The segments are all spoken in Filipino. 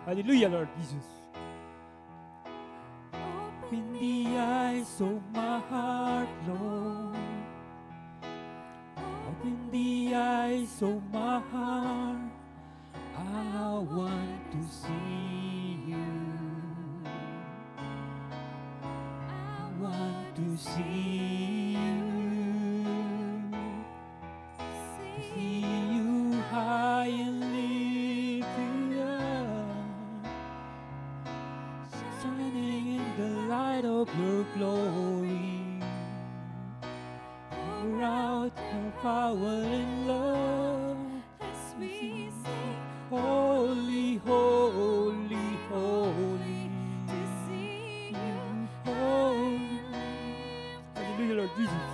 Hallelujah, Lord Jesus. Open the eyes of my heart, Lord. Open the eyes of my heart. I want to see you. I want to see you. See you high and lifted up, shining in the light of your glory. Pour out your power and love as we sing, holy, holy, holy, to see you holy. Hallelujah, Lord Jesus.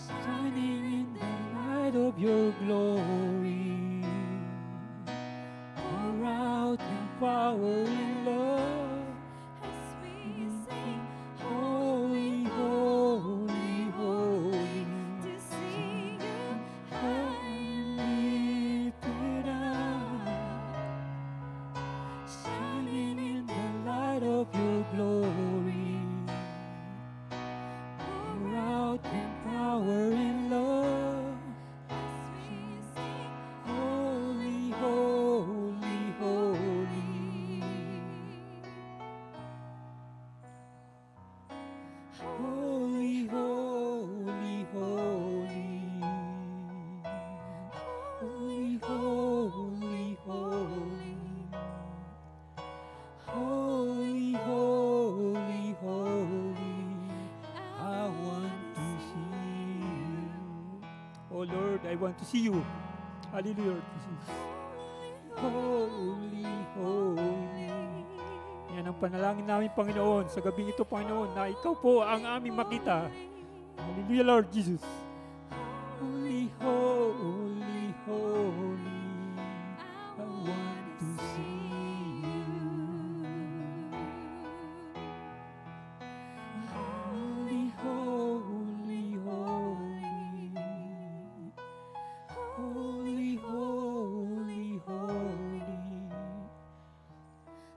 Shining in the light of your glory. Pour out your power and love as we sing, holy, holy, holy, to see you high and lifted up, shining in the light of your glory. Pour out your power and love as we sing, holy, holy, holy. Holy, holy, holy. Holy, holy, holy. Holy, holy, holy. I want to see you. Oh Lord, I want to see you. Hallelujah, Lord Jesus. Holy, holy. Yan ang panalangin namin, Panginoon, sa gabing ito, Panginoon, na ikaw po ang aming makita. Hallelujah, Lord Jesus. Holy, holy, holy. I want to see you. Holy, holy, holy. Holy, holy, holy.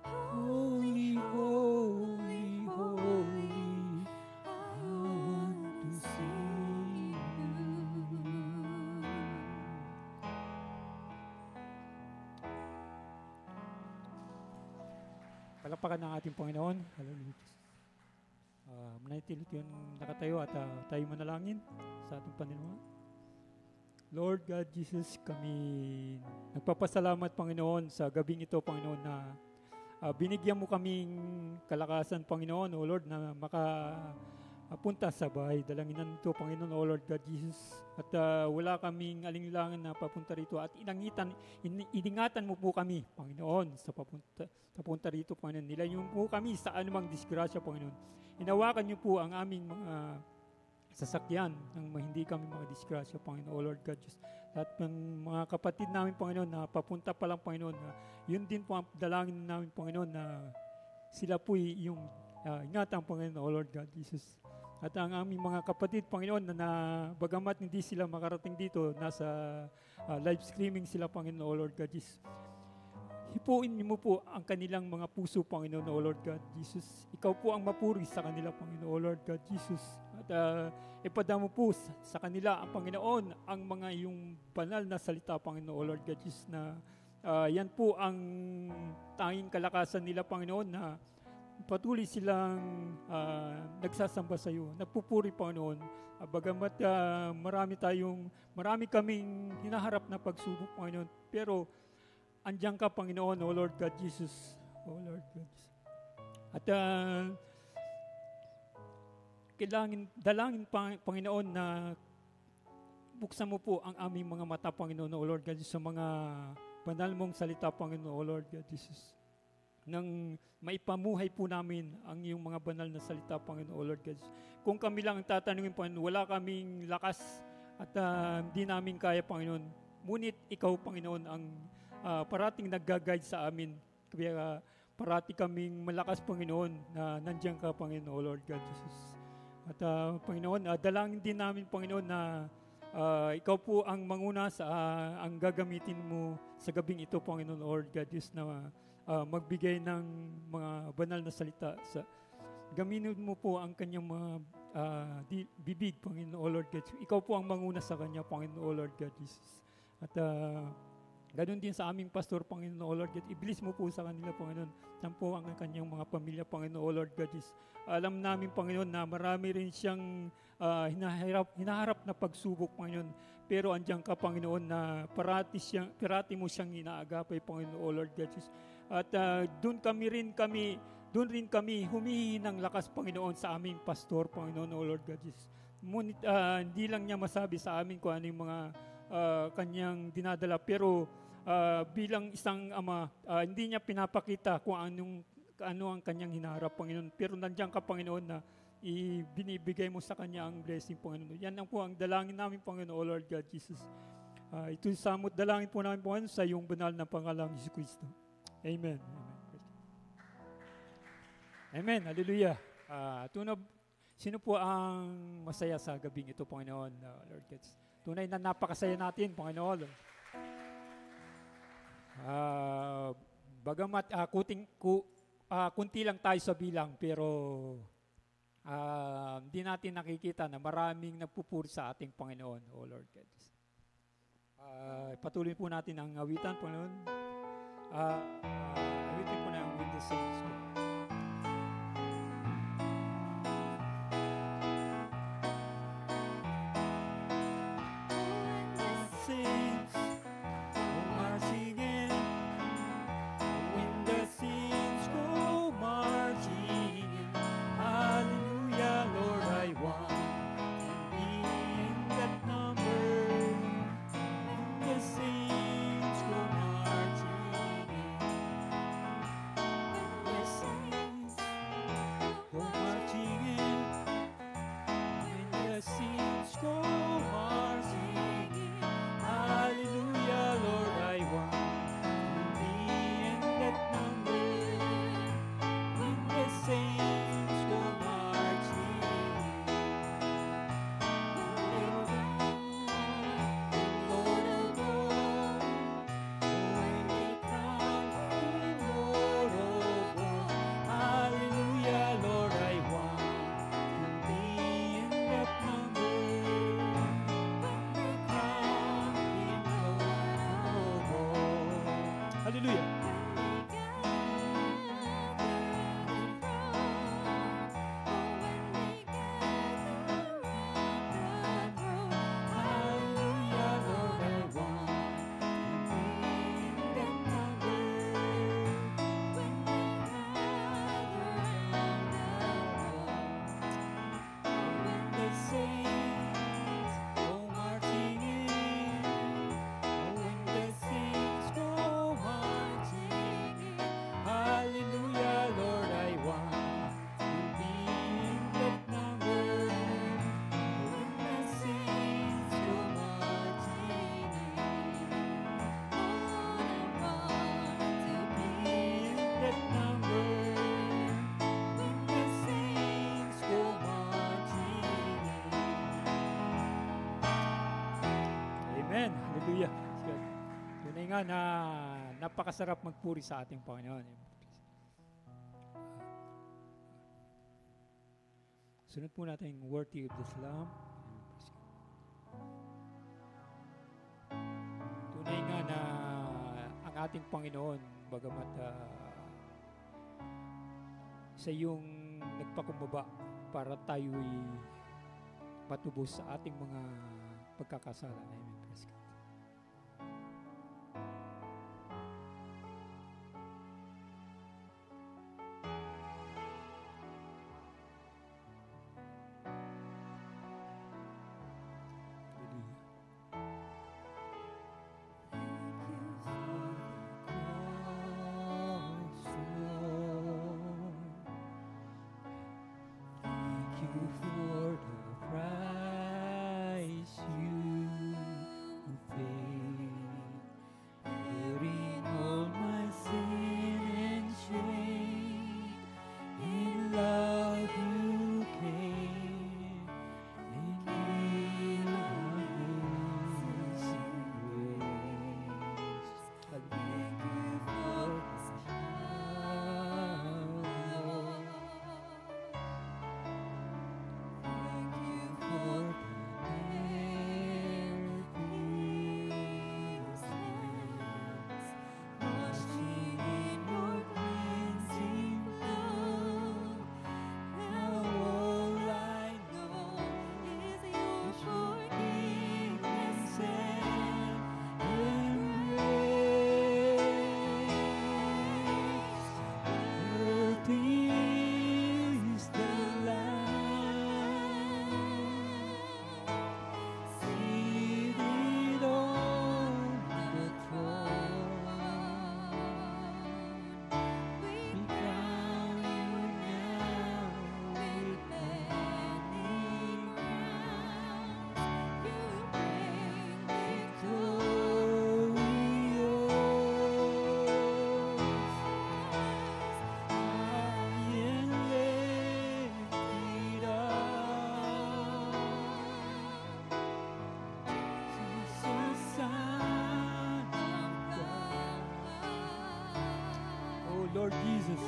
Holy, holy, holy. I want to see you. Palapakan ng ating Panginoon. Hallelujah. Manatilit yung nakatayo at tayo manalangin sa ating Panginoon. Lord God Jesus, kami nagpapasalamat, Panginoon, sa gabing ito, Panginoon, na binigyan mo kaming kalakasan, Panginoon, O Lord, na makapunta sa bahay dalanginan ito, Panginoon, O Lord God Jesus. At wala kaming alinlangan na papunta rito at iningatan mo po kami, Panginoon, sa papunta rito, Panginoon. Nilayo po kami sa anumang disgrasya, Panginoon. Inawakan niyo po ang aming mga sasakyan nang hindi kami mga disgrasya, Panginoon, O Lord God Jesus. At ng mga kapatid namin, Panginoon, na papunta pa lang, Panginoon, na yun din po ang dalangin namin, Panginoon, na sila po yung ingatan, Panginoon, O Lord God Jesus. At ang aming mga kapatid, Panginoon, na bagamat hindi sila makarating dito, nasa live streaming sila, Panginoon, O Lord God Jesus. Hipuin niyo mo po ang kanilang mga puso, Panginoon, O Lord God Jesus. Ikaw po ang mapuri sa kanila, Panginoon, O Lord God Jesus. At ipadamo po sa kanila, ang Panginoon, ang mga yung banal na salita, Panginoon, O Lord God Jesus, na yan po ang tanging kalakasan nila, Panginoon, na patuloy silang nagsasamba sa iyo, nagpupuri, Panginoon. Bagamat marami kaming hinaharap na pagsubok, Panginoon, pero andiyan ka, Panginoon, O Lord God Jesus. O Lord God Jesus. At dalangin, Panginoon, na buksan mo po ang aming mga mata, Panginoon, O Lord God Jesus, sa mga banal mong salita, Panginoon, O Lord God Jesus. Nang maipamuhay po namin ang iyong mga banal na salita, Panginoon, O Lord God Jesus. Kung kami lang ang tatanungin, Panginoon, wala kaming lakas at hindi namin kaya, Panginoon. Ngunit ikaw, Panginoon, ang parating nag-guide sa amin. Kaya parati kaming malakas, Panginoon, na nandiyan ka, Panginoon, O Lord God Jesus. At Panginoon, dalangin din namin, Panginoon, na ikaw po ang manguna sa ang gagamitin mo sa gabing ito, Panginoon Lord God, Diyos na magbigay ng mga banal na salita. Gamitin mo po ang kanyang mga bibig, Panginoon Lord God. Ikaw po ang manguna sa kanya, Panginoon Lord God, Jesus. At ganun din sa aming pastor, Panginoon Lord God. Iblis mo po sa kanila, Panginoon. Yan po ang kanyang mga pamilya, Panginoon Lord God, Jesus. Alam namin, Panginoon, na marami rin siyang hinaharap na pagsubok, Panginoon. Pero andyan ka, Panginoon, na parati mo siyang inaagapay, Panginoon Lord God, Jesus. At doon rin kami humihingi ng lakas, Panginoon, sa aming pastor, Panginoon Lord God, Jesus. Ngunit hindi lang niya masabi sa amin kung ano yung mga kanyang dinadala, pero bilang isang ama, hindi niya pinapakita kung ano ang kanyang hinaharap, Panginoon. Pero nandiyan ka, Panginoon, na binibigay mo sa kanya ang blessing, Panginoon. Yan ang po ang dalangin namin, Panginoon Lord God, Jesus. Ito samot dalangin po namin, Panginoon, sa iyong banal na pangalang Jesus Cristo. Amen. Amen. Hallelujah. Sino po ang masaya sa gabing ito, Panginoon, Lord God? Tunay na napakasaya natin, Panginoon. Bagamat kunti lang tayo sa bilang, pero hindi natin nakikita na maraming nagpupuri sa ating Panginoon, O Lord God. Patuloy po natin ang awitan, Panginoon. Awitin po na ang With the Saints. Amen. Hallelujah. Tunay nga na napakasarap magpuri sa ating Panginoon. Sunod po natin yung worthy of the Lamb. Tunay nga na ang ating Panginoon, bagamat sa iyong nagpakumbaba para tayo'y matubos sa ating mga pagkakasala. Amen. Praise God. Lord Jesus.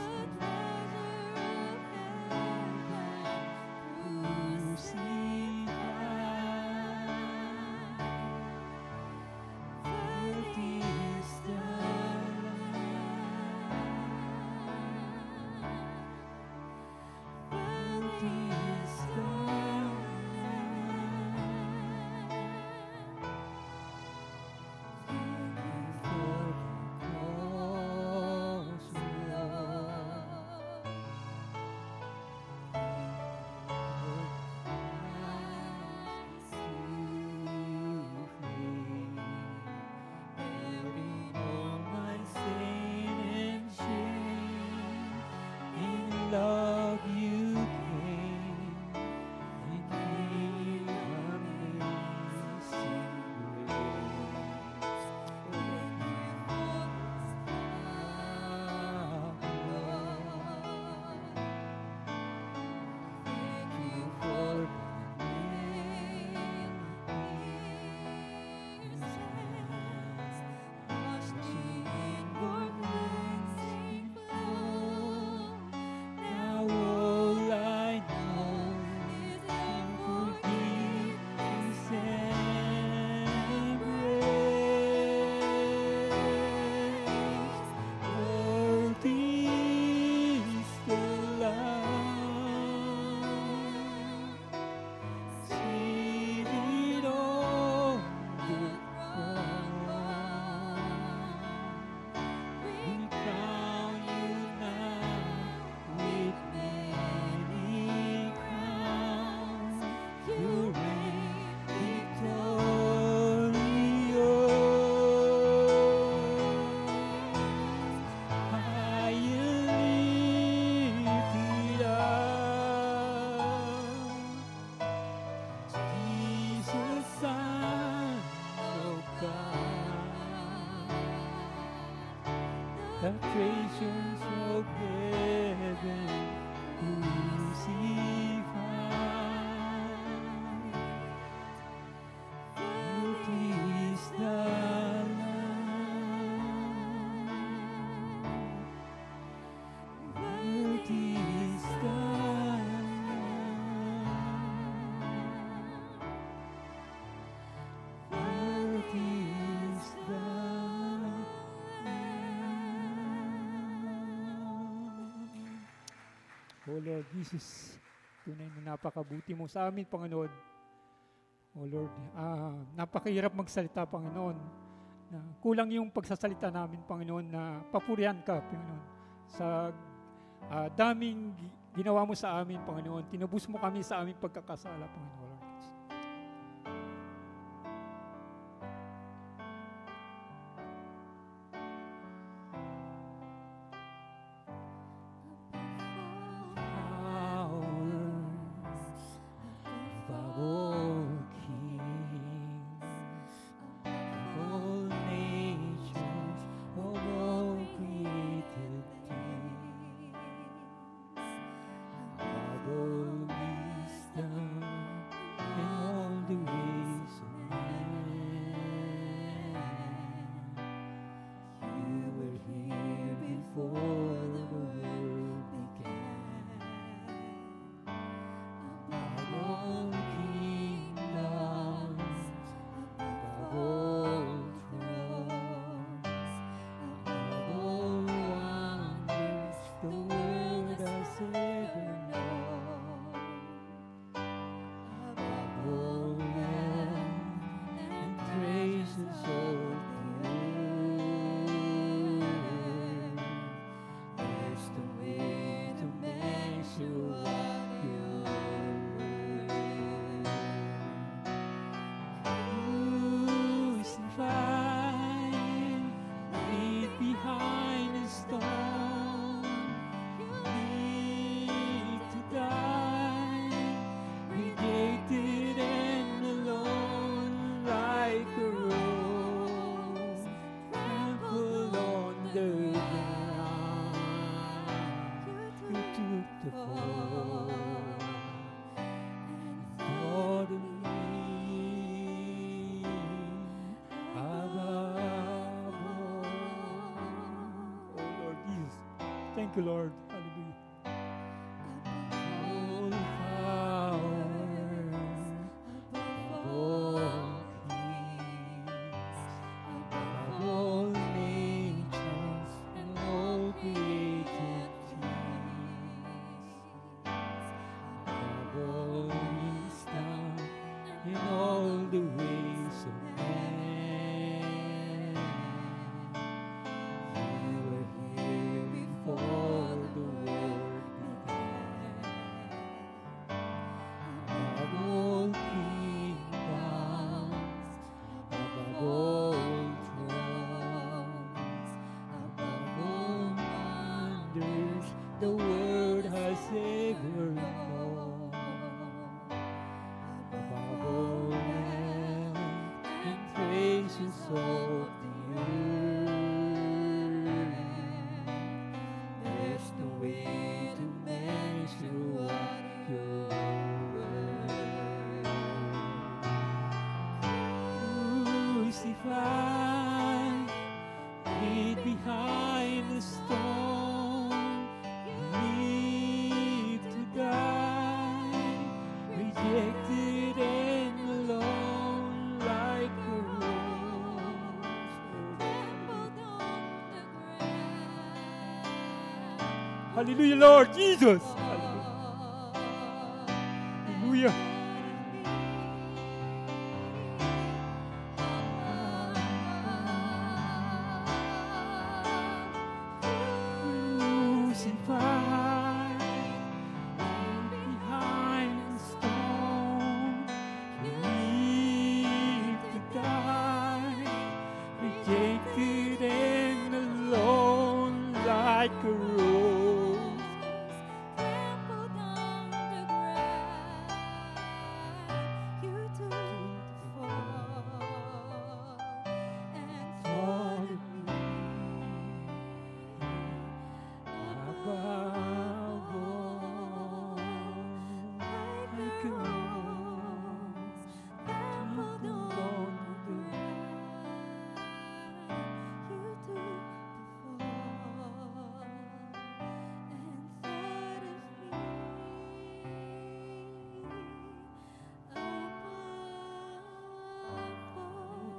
Love you came and gave amazing grace. Thank you for bringing His hands, washed me in your cleansing flow. Now all I know is your forgiveness and grace. Worthy is the Lamb seated on the throne. We crown you now with many crowns. You reign victorious. High and lifted up, Jesus, Son of God, the treasures of heaven crucified. Worthy is the Lamb. Worthy is the Lamb. Worthy is the Lamb. Oh Lord Jesus, tunay na napakabuti mo sa amin, Panginoon. Oh Lord, napakahirap magsalita, Panginoon. Na kulang yung pagsasalita namin, Panginoon, na papurihan ka, Panginoon. Sa daming ginawa mo sa amin, Panginoon. Tinubos mo kami sa aming pagkakasala, Panginoon. Thank you, Lord. Hallelujah. All powers, all kings, above all nations and all created things, above all wisdom in all the ways of man. You were here before the world began. Above all kingdoms, above all thrones, above all wonders the world has ever known, above all wealth and treasures of the earth, there's no way to measure what you're worth. Crucified, laid behind the stone, you lived to die, rejected and alone like a rose, trampled on the ground. Hallelujah, Lord Jesus. Hallelujah. Crucified, laid behind the stone, you lived to die, rejected and alone like a rose. Trampled on the ground, you took the fall and thought of me above all, like a rose trampled on the ground. You took the fall and thought of me above all.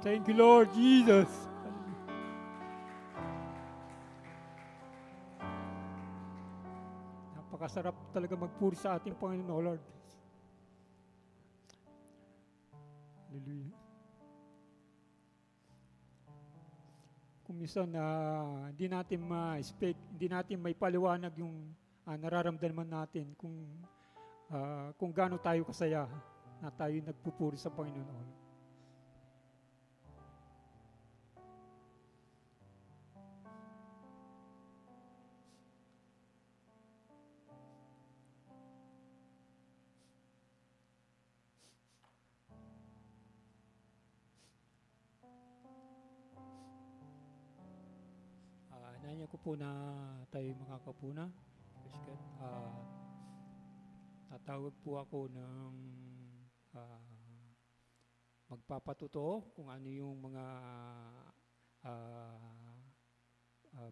Thank you, Lord Jesus. Napakasarap talaga magpuri sa ating Panginoon, O Lord. Hallelujah. Kung minsan hindi natin ma-expect, hindi natin may paliwanag yung nararamdaman natin kung gaano tayo kasaya na tayo nagpupuri sa Panginoon, O Lord. Nanya ko po na tayo makakapuna. Praise God. Tatawag po ako ng magpapatuto kung ano yung mga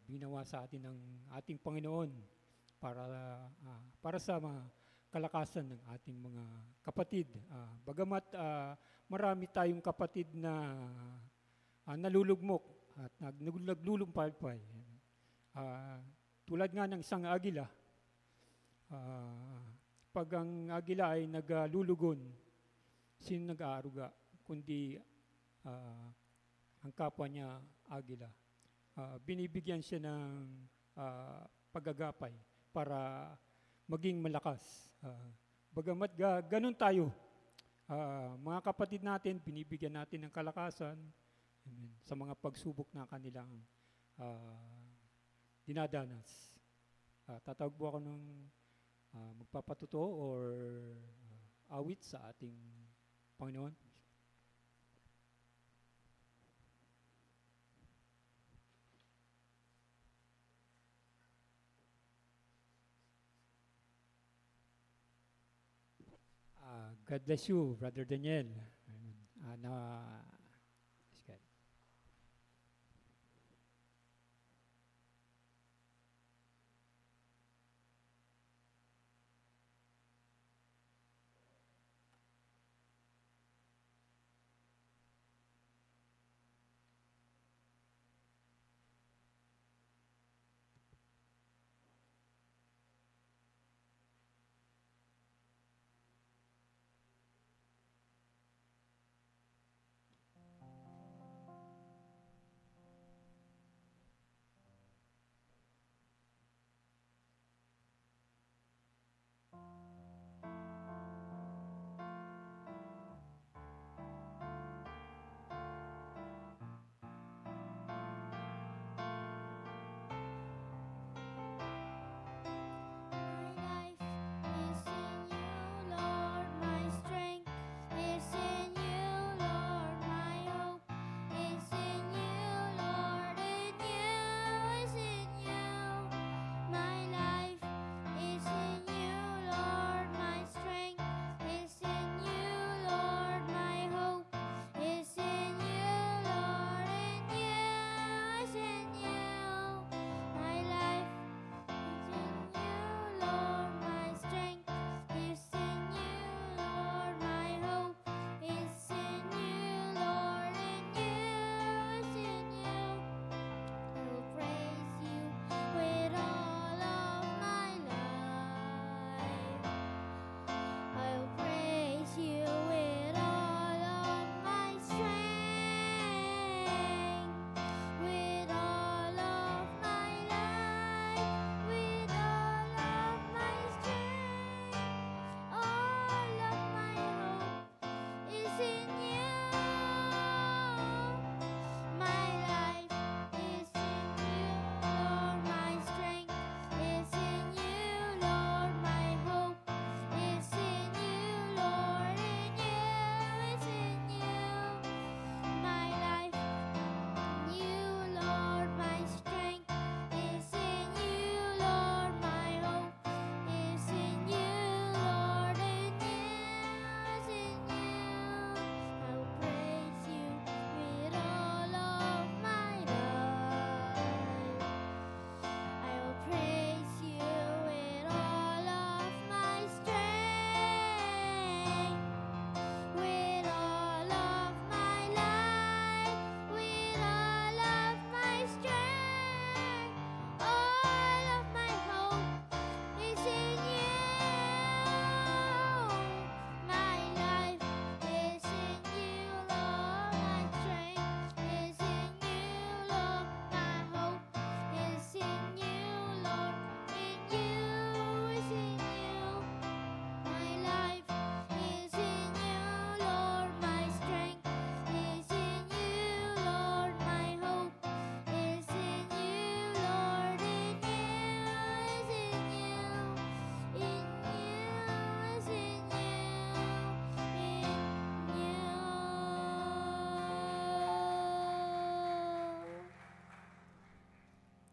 binawa sa atin ng ating Panginoon para sa mga kalakasan ng ating mga kapatid. Bagamat marami tayong kapatid na nalulugmok at naglulumpalpay. Tulad nga ng isang agila, pag ang agila ay naglulugon, sino nag-aaruga? Kundi ang kapwa niya agila. Binibigyan siya ng paggagapay para maging malakas. Bagamat ganun tayo, mga kapatid natin, binibigyan natin ng kalakasan, amen, sa mga pagsubok na kanilang dinadanas. Tatawag po ako ng magpapatuto or awit sa ating Panginoon. God bless you, Brother Daniel.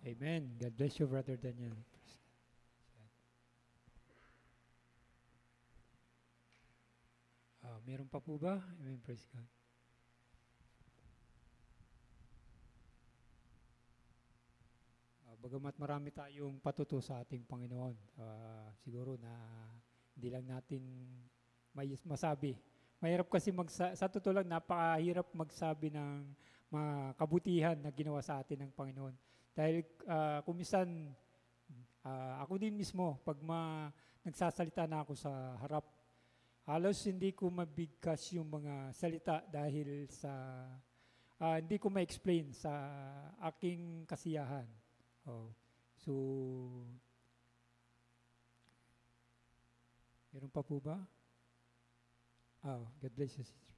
Amen. God bless you, Brother Daniel. Meron pa po ba? Amen. Praise God. Bagamat marami tayong patuto sa ating Panginoon, siguro na hindi lang natin masabi. Mahirap kasi sa totoo lang, napakahirap magsabi ng mga kabutihan na ginawa sa atin ng Panginoon. Dahil kung minsan, ako din mismo, pag nagsasalita na ako sa harap, halos hindi ko mabigkas yung mga salita dahil sa hindi ko ma-explain sa aking kasiyahan. So, meron pa po ba? God bless you, sister.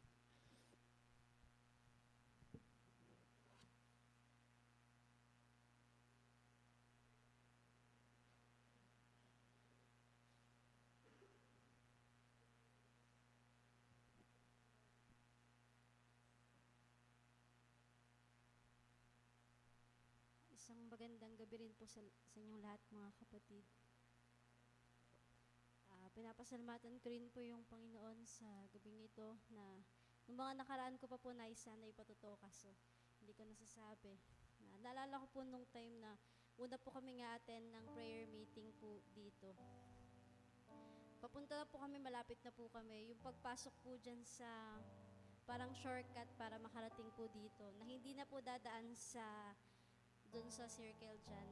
Isang magandang gabi rin po sa inyong lahat, mga kapatid. Pinapasalamatan ko rin po yung Panginoon sa gabing ito na nung mga nakaraan ko pa po na isa na ipatuto kaso hindi ko nasasabi. Naalala ko po nung time na una po kami nga attend ng prayer meeting po dito. Papunta na po kami, malapit na po kami. Yung pagpasok po dyan sa parang shortcut para makarating po dito na hindi na po dadaan doon sa circle dyan.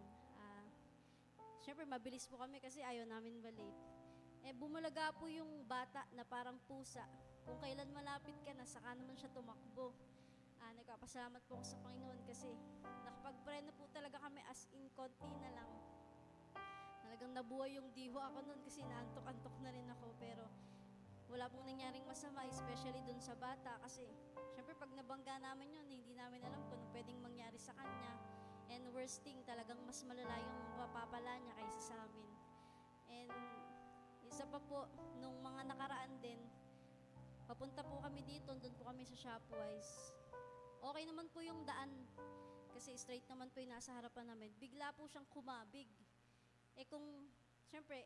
Siyempre, mabilis po kami kasi ayaw namin malate. Bumulaga po yung bata na parang pusa. Kung kailan malapit ka na, saka naman siya tumakbo. Nagpapasalamat po ako sa Panginoon kasi nakapag-pray na po talaga kami as in konti na lang. Talagang nabuhay yung diho ako noon kasi naantok-antok na rin ako pero wala pong nangyaring masama, especially dun sa bata kasi syempre pag nabangga namin yun, hindi namin alam kung ano pwedeng mangyari sa kanya. And worst thing, talagang mas malala yung mapapala niya kaysa sa amin. And isa pa po, nung mga nakaraan din, papunta po kami dito, doon po kami sa Shopwise. Okay naman po yung daan, kasi straight naman po yung nasa harapan namin. Bigla po siyang kumabig. Kung, syempre,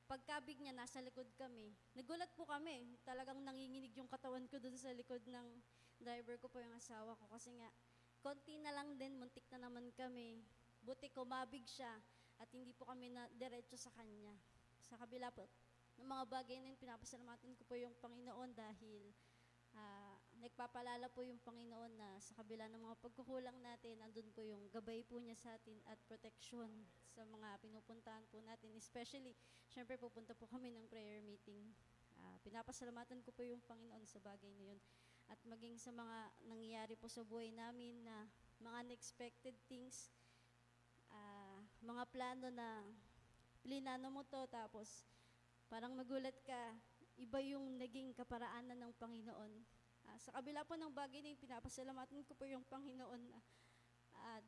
pagkabig niya, nasa likod kami. Nagulat po kami. Talagang nanginginig yung katawan ko doon sa likod ng driver ko po yung asawa ko. Kasi nga, konti na lang din, muntik na naman kami. Buti kumabig siya at hindi po kami na diretso sa kanya. Sa kabila po ng mga bagay na yun, pinapasalamatan ko po yung Panginoon dahil nagpapalala po yung Panginoon na sa kabila ng mga pagkukulang natin, andun po yung gabay po niya sa atin at protection sa mga pinupuntahan po natin. Especially, syempre pupunta po kami ng prayer meeting. Pinapasalamatan ko po yung Panginoon sa bagay na yun. At maging sa mga nangyayari po sa buhay namin na mga unexpected things, mga plano na plinano mo to tapos parang magulat ka, iba yung naging kaparaanan ng Panginoon. Sa kabila po ng bagay na yung pinapasalamatan ko po yung Panginoon na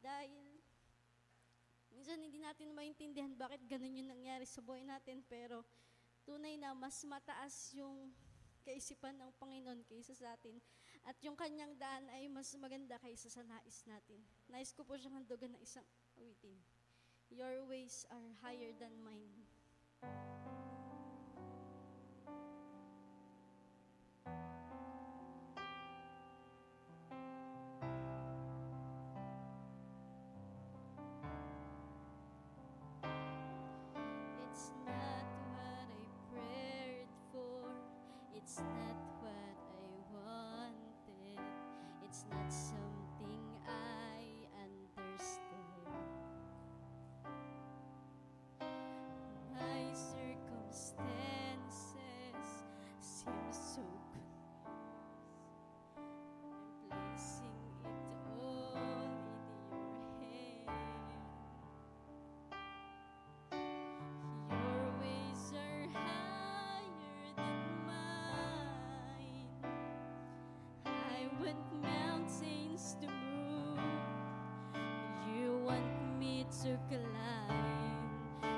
dahil minsan hindi natin maintindihan bakit ganun yung nangyari sa buhay natin pero tunay na mas mataas yung kaisipan ng Panginoon kaysa sa atin at yung kanyang daan ay mas maganda kaysa sa nais natin. Nais ko po siyang handugan ng isang awitin. Your ways are higher than mine. It's not what I prayed for. It's not what I wanted. It's not something I understood. My circumstances seem so confused. I'm placing it all in your hand. Your ways are higher than mine. I want mountains to move. You want me to climb.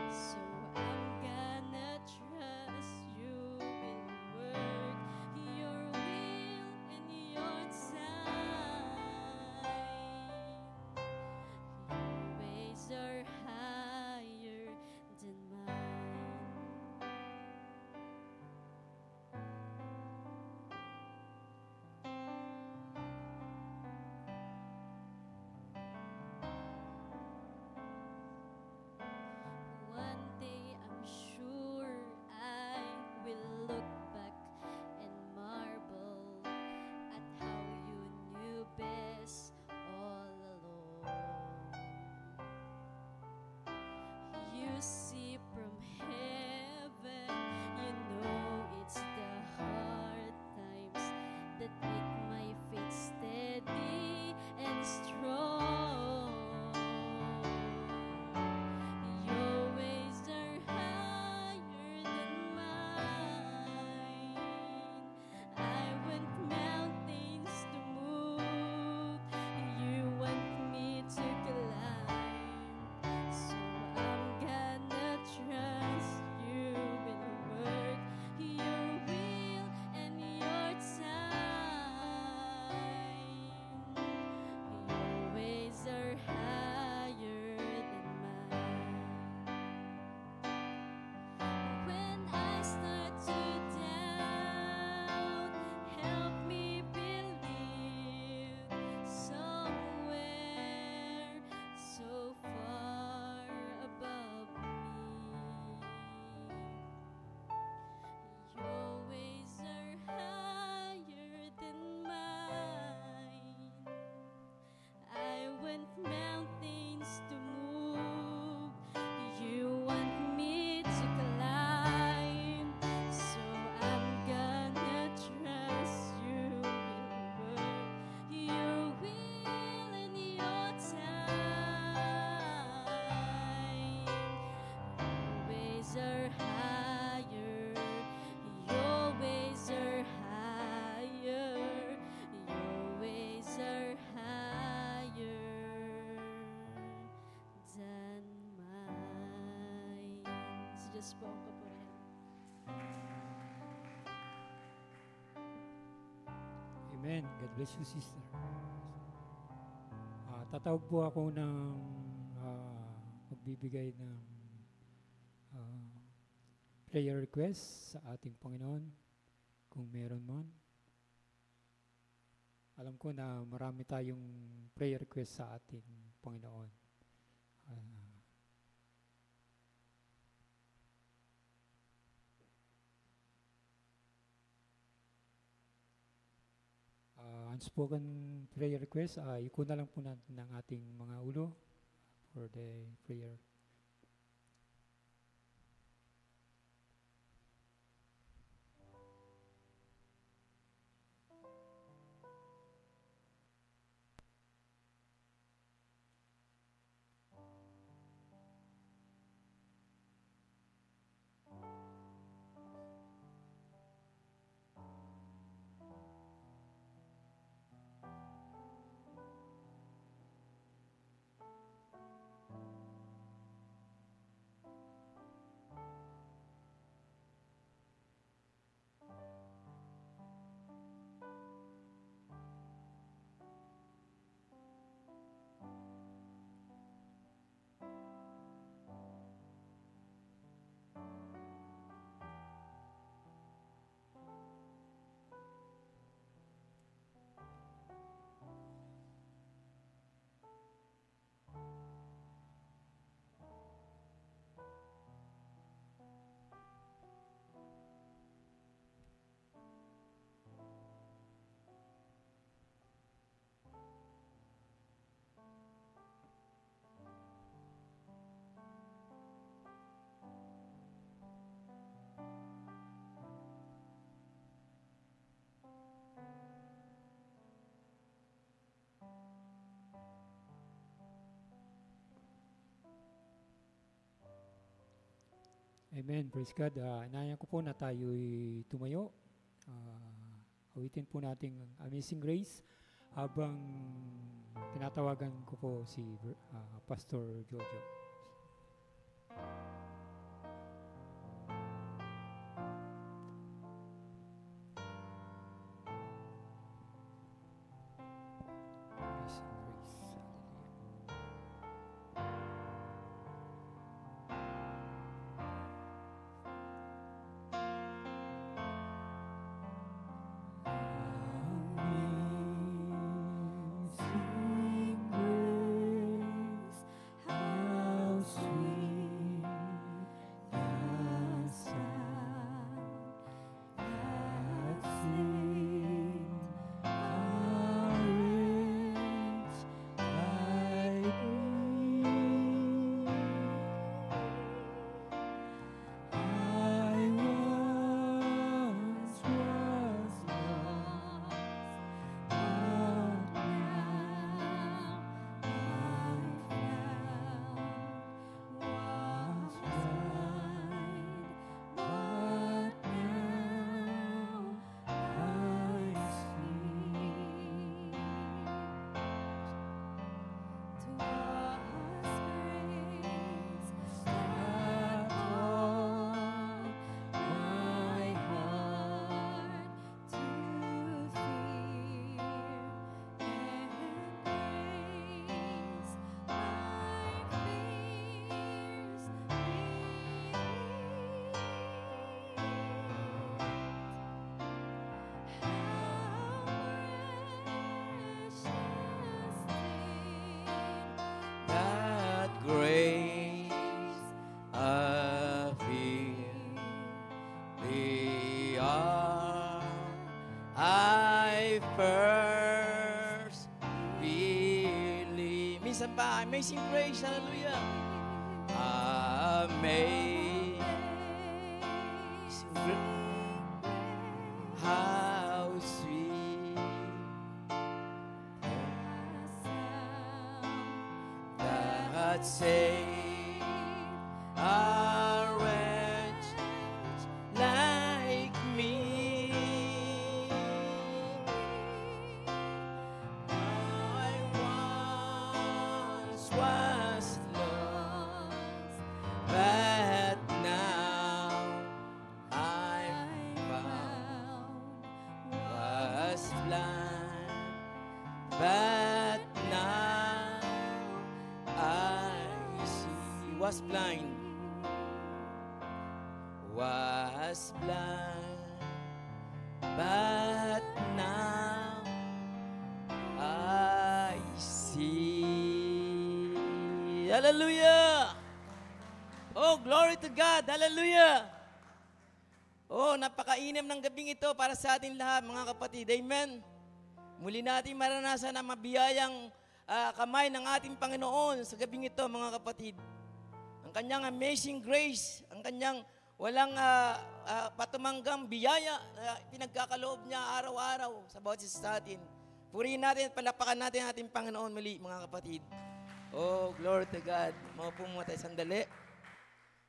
So I'm gonna trust you will work your will and your time. Your ways are Diyos po ang kapurihan. Amen. God bless you, sister. Tatawag po ako ng magbibigay ng prayer request sa ating Panginoon, kung meron man. Alam ko na marami tayong prayer request sa ating Panginoon. Unspoken prayer request, iko na lang po natin ng ating mga ulo for the prayer. Amen. Praise God. Inayan ko po na tayo'y tumayo. Awitin po natin ang Amazing Grace habang tinatawagan ko po si Pastor Jojo. Amazing Grace. Amazing Grace, hallelujah. Amazing Grace, how sweet that saved a wretch like me. I once was lost, but now was blind, but now I see. Hallelujah! Oh, glory to God! Hallelujah! Oh, napakainam ng gabing ito para sa ating lahat, mga kapatid. Amen. Muli natin maranasan ang mabiyayang kamay ng ating Panginoon sa gabing ito, mga kapatid. Ang kanyang amazing grace, ang kanyang walang patumanggang biyaya na pinagkakaloob niya araw-araw sa bawat isa sa atin. Purihin natin at palapakan natin ang ating Panginoon muli, mga kapatid. Oh, glory to God. Maupo muna tayo sandali.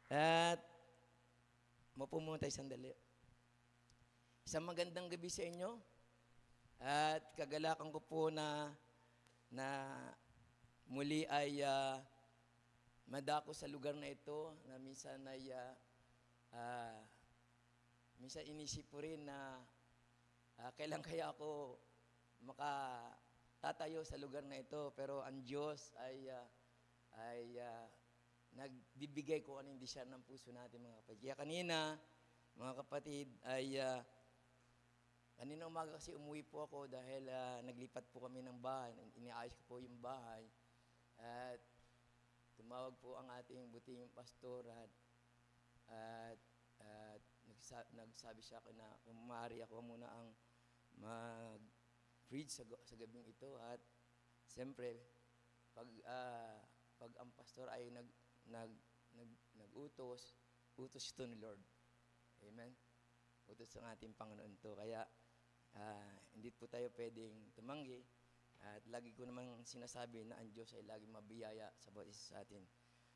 At maupo muna tayo sandali. Isang magandang gabi sa inyo. At kagalakan ko po na muli ay madako sa lugar na ito na minsan ay minsan inisip ko rin na kailan kaya ako makatatayo sa lugar na ito, pero ang Diyos ay nagbibigay ko anong desire ng puso natin, mga kapatid. Kaya kanina, mga kapatid, ay kanina umaga kasi umuwi po ako dahil naglipat po kami ng bahay. Iniayos ko po yung bahay. At tumawag po ang ating buting pastor at nagsabi siya ako na kung maaari ako muna ang mag-preach sa gabing ito. At siyempre, pag ang pastor ay nag-utos, utos ito ni Lord. Amen? Utos ng ating Panginoon ito. Kaya, hindi po tayo pwedeng tumanggi. At lagi ko namang sinasabi na ang Diyos ay laging mabiyaya sa bawat isa sa atin.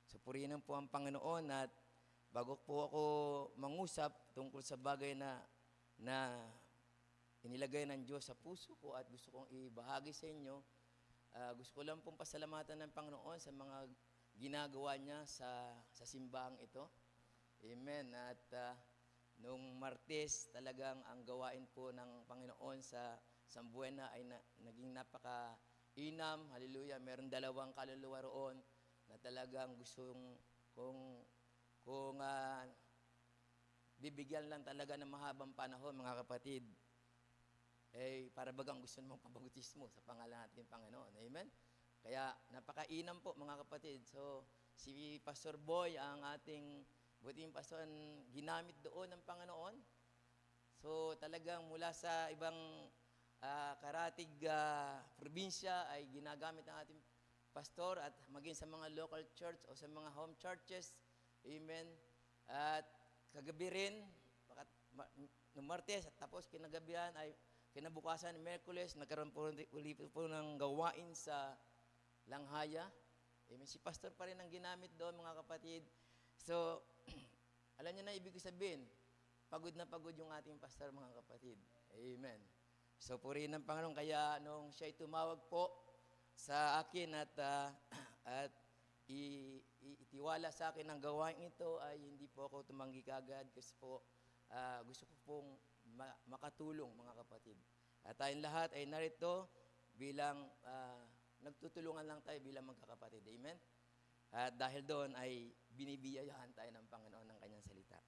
So, purihin po ang Panginoon at bago po ako mangusap tungkol sa bagay na inilagay ng Diyos sa puso ko at gusto kong ibahagi sa inyo, gusto ko lang pong pasalamatan ng Panginoon sa mga ginagawa niya sa simbahang ito. Amen. At noong Martes, talagang ang gawain po ng Panginoon sa Sambuena ay naging napaka-inam. Hallelujah. Meron 2 kaluluwa roon na talagang gustong kung bibigyan lang talaga ng mahabang panahon, mga kapatid, para bagang gusto mong pabautismo sa pangalan natin Panginoon. Amen? Kaya napakainam po, mga kapatid. So, si Pastor Boy, ang ating buting pastor, ginamit doon ng Panginoon. So, talagang mula sa ibang karatig probinsya ay ginagamit ng ating pastor at maging sa mga local church o sa mga home churches. Amen. At kagabi rin, noong Martes, at tapos kinagabihan ay kinabukasan, Miyerkules, nagkaroon po ulit po ng gawain sa Langhaya. Amen. Si pastor pa rin ang ginamit doon, mga kapatid. So, alam niyo na ibig sabihin, pagod na pagod yung ating pastor, mga kapatid. Amen. So, purihin ng Panginoon. Kaya nung siya'y tumawag po sa akin at itiwala sa akin ang gawain ito, ay hindi po ako tumanggi kagad kasi po gusto ko pong makatulong, mga kapatid. At tayong lahat ay narito bilang nagtutulungan lang tayo bilang magkakapatid. Amen? At dahil doon ay binibiyayahan tayo ng Panginoon ng kanyang salita.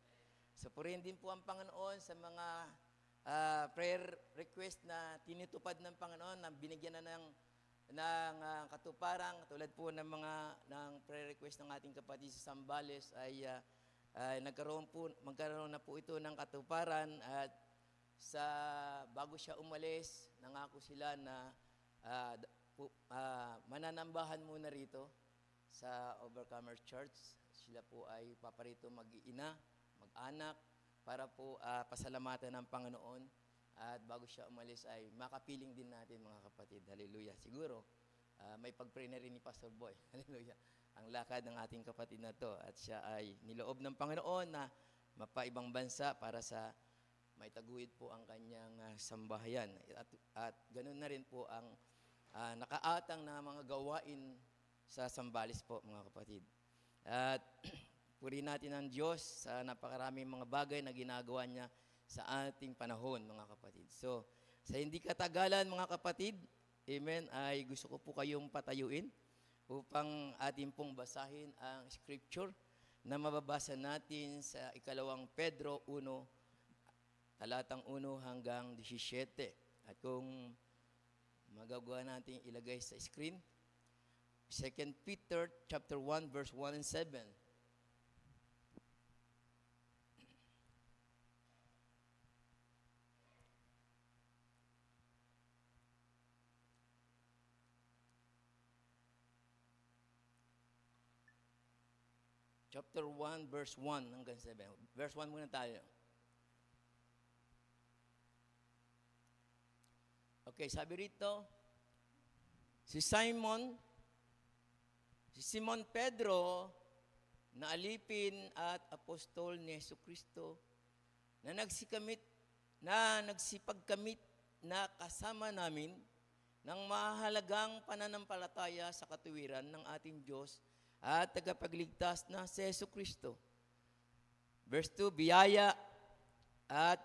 So purihin din po ang Panginoon sa mga prayer request na tinutupad ng Panginoon, na binigyan na ng katuparan, tulad po ng prayer request ng ating kapatid sa Zambales ay magkaroon na po ito ng katuparan. At bago siya umalis, nangako sila na mananambahan muna rito sa Overcomer Church. Sila po ay paparito mag-iina, mag-anak, para po pasalamatan ng Panginoon. At bago siya umalis ay makapiling din natin, mga kapatid. Hallelujah. Siguro, may pag-pray na rin ni Pastor Boy. Hallelujah. Ang lakad ng ating kapatid na to. At siya ay niloob ng Panginoon na mapaibang bansa para sa may taguyod po ang kanyang sambahayan. At ganun na rin po ang nakaatang na mga gawain sa Zambales po, mga kapatid. At purihin natin ang Diyos sa napakaraming mga bagay na ginagawa niya sa ating panahon, mga kapatid. So, sa hindi katagalan, mga kapatid, amen, ay gusto ko po kayong patayuin. upang ating pong basahin ang scripture na mababasa natin sa ikalawang Pedro 1, talatang 1 hanggang 17. At kung magagawa natin ilagay sa screen, 2 Peter chapter 1 verse 1 and 7. Chapter 1 verse 1 hanggang 7. Verse 1 muna tayo. Okay, sabi rito, si Simon Pedro, na alipin at apostol ni Jesucristo, na nagsipagkamit na kasama namin ng mahalagang pananampalataya sa katuwiran ng ating Diyos at tagapagligtas na si Jesucristo. Verse 2, biyaya at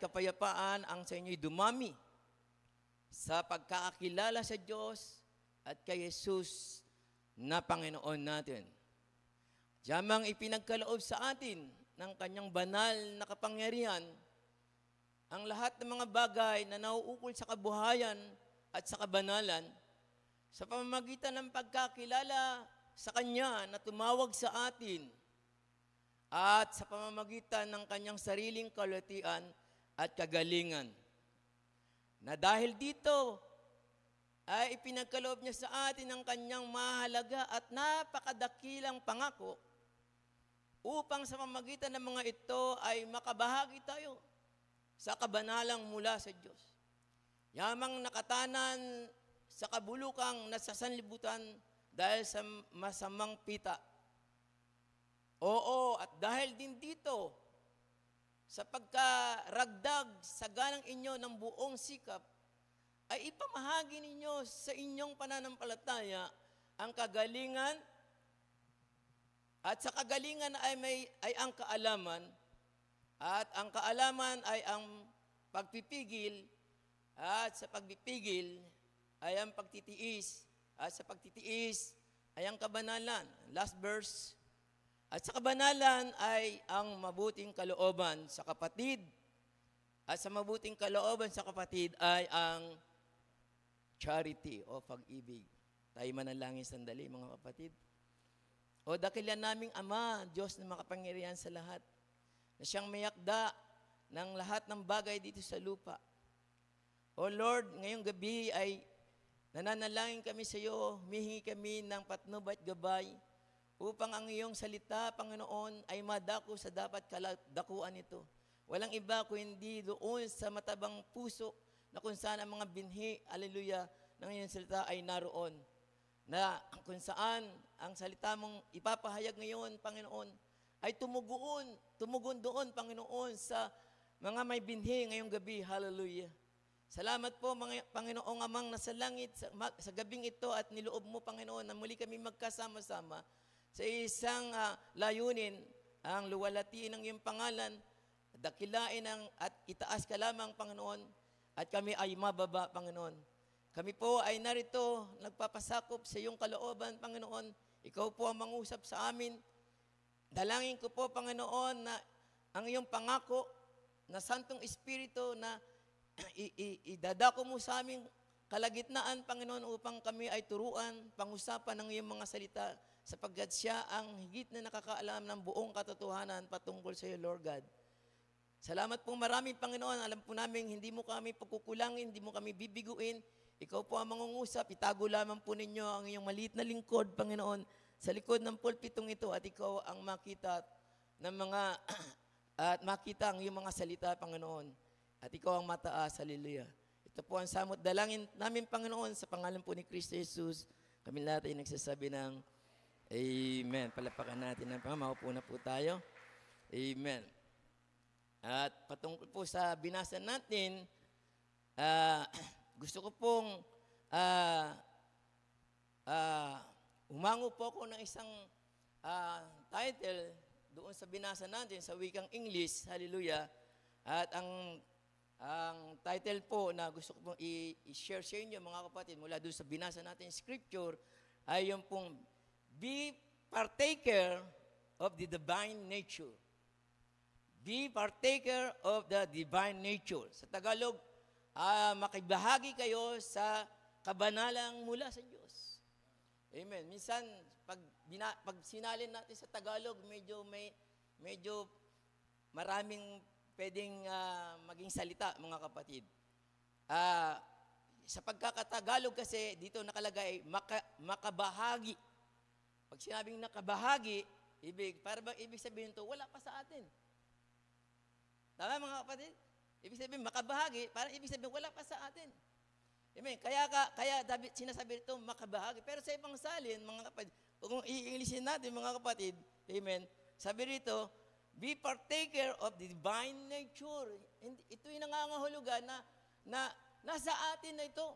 kapayapaan ang sa inyo'y dumami sa pagkakakilala sa Diyos at kay Jesus na Panginoon natin. Diyamang ipinagkaloob sa atin ng kanyang banal na kapangyarihan ang lahat ng mga bagay na nauukol sa kabuhayan at sa kabanalan sa pamamagitan ng pagkakilala sa Kanya na tumawag sa atin at sa pamamagitan ng Kanyang sariling kalutian at kagalingan. Na dahil dito ay ipinagkaloob niya sa atin ang Kanyang mahalaga at napakadakilang pangako upang sa pamamagitan ng mga ito ay makabahagi tayo sa kabanalang mula sa Diyos. Yamang nakatanan sa kabulukang nasasanlibutan dahil sa masamang pita. Oo, at dahil din dito, sa pagkaragdag sa ganang inyo ng buong sikap, ay ipamahagi ninyo sa inyong pananampalataya ang kagalingan, at sa kagalingan ay ang kaalaman, at ang kaalaman ay ang pagpipigil, at sa pagpipigil ay ang pagtitiis, at sa pagtitiis ay ang kabanalan. Last verse. At sa kabanalan ay ang mabuting kalooban sa kapatid, at sa mabuting kalooban sa kapatid ay ang charity o pag-ibig. Tayo manalangin sandali, mga kapatid. O dakilan naming Ama, Diyos na makapangyarihan sa lahat, na siyang mayakda ng lahat ng bagay dito sa lupa. O Lord, ngayong gabi ay nananalangin kami sa iyo, humihingi kami ng patnubay at gabay upang ang iyong salita, Panginoon, ay madako sa dapat dakuan ito. Walang iba kundi doon sa matabang puso na kung saan ang mga binhi, aleluya, ng iyong salita ay naroon. Na kung saan ang salita mong ipapahayag ngayon, Panginoon, ay tumugon doon, Panginoon, sa mga may binhi ngayong gabi. Hallelujah. Salamat po, mga Panginoong Amang nasa langit sa gabing ito at niloob mo, Panginoon, na muli kami magkasama-sama sa isang layunin, ang luwalatiin ng iyong pangalan, dakilain at itaas ka lamang, Panginoon, at kami ay mababa, Panginoon. Kami po ay narito, nagpapasakop sa iyong kalooban, Panginoon. Ikaw po ang mangusap sa amin. Dalangin ko po, Panginoon, na ang iyong pangako na Santong Espiritu na idadako mo sa aming kalagitnaan, Panginoon, upang kami ay turuan, pangusapan ng iyong mga salita, sapagkat siya ang higit na nakakaalam ng buong katotohanan patungkol sa iyo, Lord God. Salamat po marami, Panginoon. Alam po namin, hindi mo kami pagkukulangin, hindi mo kami bibiguin. Ikaw po ang mangungusap. Itago lamang po ninyo ang iyong maliit na lingkod, Panginoon, sa likod ng pulpitong ito, at ikaw ang makita ng mga at makita ang iyong mga salita, Panginoon. At ikaw ang mataas, hallelujah. Ito po ang samot dalangin namin, Panginoon, sa pangalan po ni Kristo Jesus. Kami lahat ay nagsasabi ng Amen. Palapakan natin ng Panginoon. Maupo na po tayo. Amen. At patungkol po sa binasa natin, gusto ko pong umango po ako ng isang title doon sa binasa natin sa wikang English. Hallelujah. At ang Ang title po na gusto ko pong i-share sa inyo, mga kapatid, mula doon sa binasa natin scripture, ay yung pong be partaker of the divine nature. Be partaker of the divine nature. Sa Tagalog, makibahagi kayo sa kabanalang mula sa Diyos. Amen. Minsan, pag sinalin natin sa Tagalog, medyo maraming pwedeng maging salita, mga kapatid. Sa pagkakatagalog kasi, dito nakalagay, makabahagi. Pag sinabing nakabahagi, ibig sabihin to, wala pa sa atin. Tama, mga kapatid? Ibig sabihin, makabahagi, parang ibig sabihin, wala pa sa atin. Amen. Kaya sinasabi ito, makabahagi. Pero sa ibang salin, mga kapatid, kung i-Englishin natin, mga kapatid, amen, sabi rito, be partaker of the divine nature. Ito yung nangangahulugan na nasa atin na ito.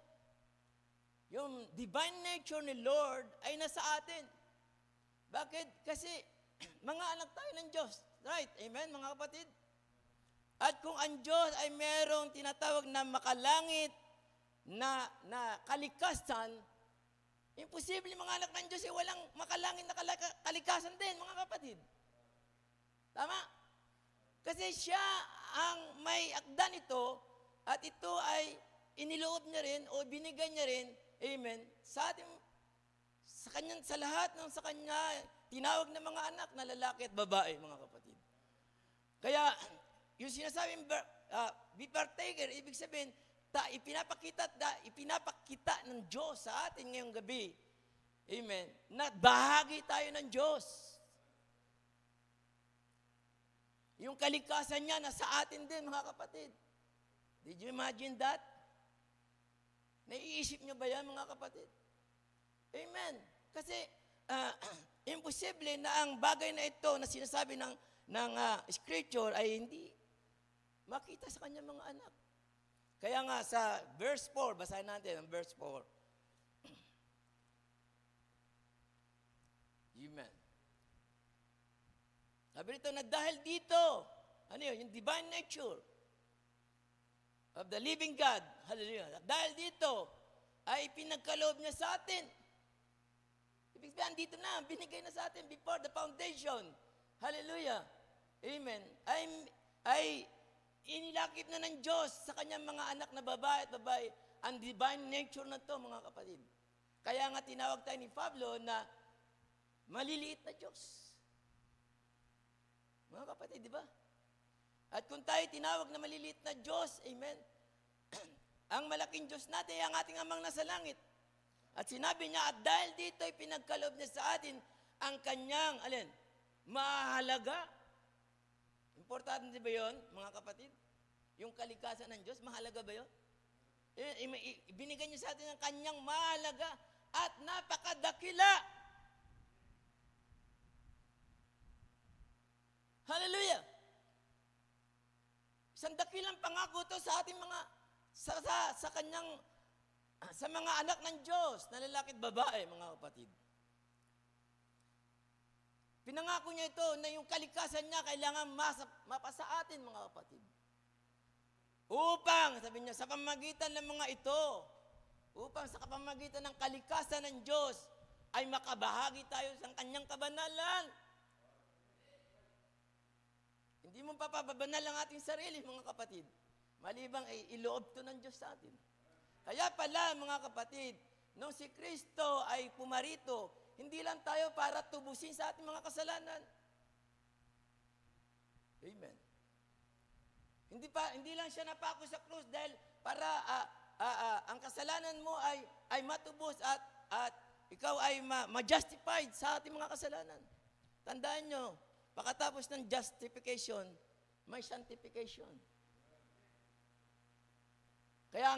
Yung divine nature ni Lord ay nasa atin. Bakit? Kasi mga anak tayo ng Diyos. Right? Amen, mga kapatid? At kung ang Diyos ay merong tinatawag na makalangit na kalikasan, imposible mga anak ng Diyos ay walang makalangit na kalikasan din, mga kapatid. Tama? Kasi siya ang may akda nito at ito ay iniloob niya rin o binigay niya rin, amen, sa lahat ng sa kanya tinawag na mga anak na lalaki at babae, mga kapatid. Kaya, yung sinasabing be partaker, ibig sabihin, ipinapakita ng Diyos sa atin ngayong gabi, amen, na bahagi tayo ng Diyos. Yung kalikasan niya nasa atin din, mga kapatid. Did you imagine that? Naiisip niyo ba yan, mga kapatid? Amen. Kasi, imposible na ang bagay na ito na sinasabi ng scripture ay hindi makita sa kanyang mga anak. Kaya nga sa verse 4, basahin natin ang verse 4. Amen. Sabi rito na dahil dito, ano yun, yung divine nature of the living God, hallelujah, dahil dito, ay pinagkaloob niya sa atin. Ibig sabihin, dito na, binigay na sa atin before the foundation. Hallelujah. Amen. Ay inilakip na ng Diyos sa kanyang mga anak na babae at babae ang divine nature na to, mga kapatid. Kaya nga tinawag tayo ni Pablo na maliliit na Diyos. Mga kapatid, di ba? At kung tayo tinawag na maliliit na Diyos, amen, ang malaking Diyos natin ay ang ating amang nasa langit. At sinabi niya, at dahil dito ay pinagkaloob niya sa atin ang kanyang, mahalaga. Importante ba yun, mga kapatid? Yung kalikasan ng Diyos, mahalaga ba yun? Ibinigay niya sa atin ang kanyang mahalaga at napakadakila. Hallelujah! Isang dakilang pangako to sa ating mga, sa mga anak ng Diyos, na lalaki at babae, mga kapatid. Pinangako niya ito na yung kalikasan niya kailangan mapasa atin, mga kapatid. Upang, sabi niya, sa pamamagitan ng mga ito, upang sa pamamagitan ng kalikasan ng Diyos, ay makabahagi tayo sa kanyang kabanalan. Hindi mo papababanal ang ating sarili, mga kapatid. Malibang ay iloob to ng Diyos sa atin. Kaya pala, mga kapatid, nung si Kristo ay pumarito, hindi lang tayo para tubusin sa ating mga kasalanan. Amen. Hindi lang siya napako sa krus dahil para ang kasalanan mo ay matubos at ikaw ay ma-justified sa ating mga kasalanan. Tandaan nyo, pagkatapos ng justification, may sanctification. Kaya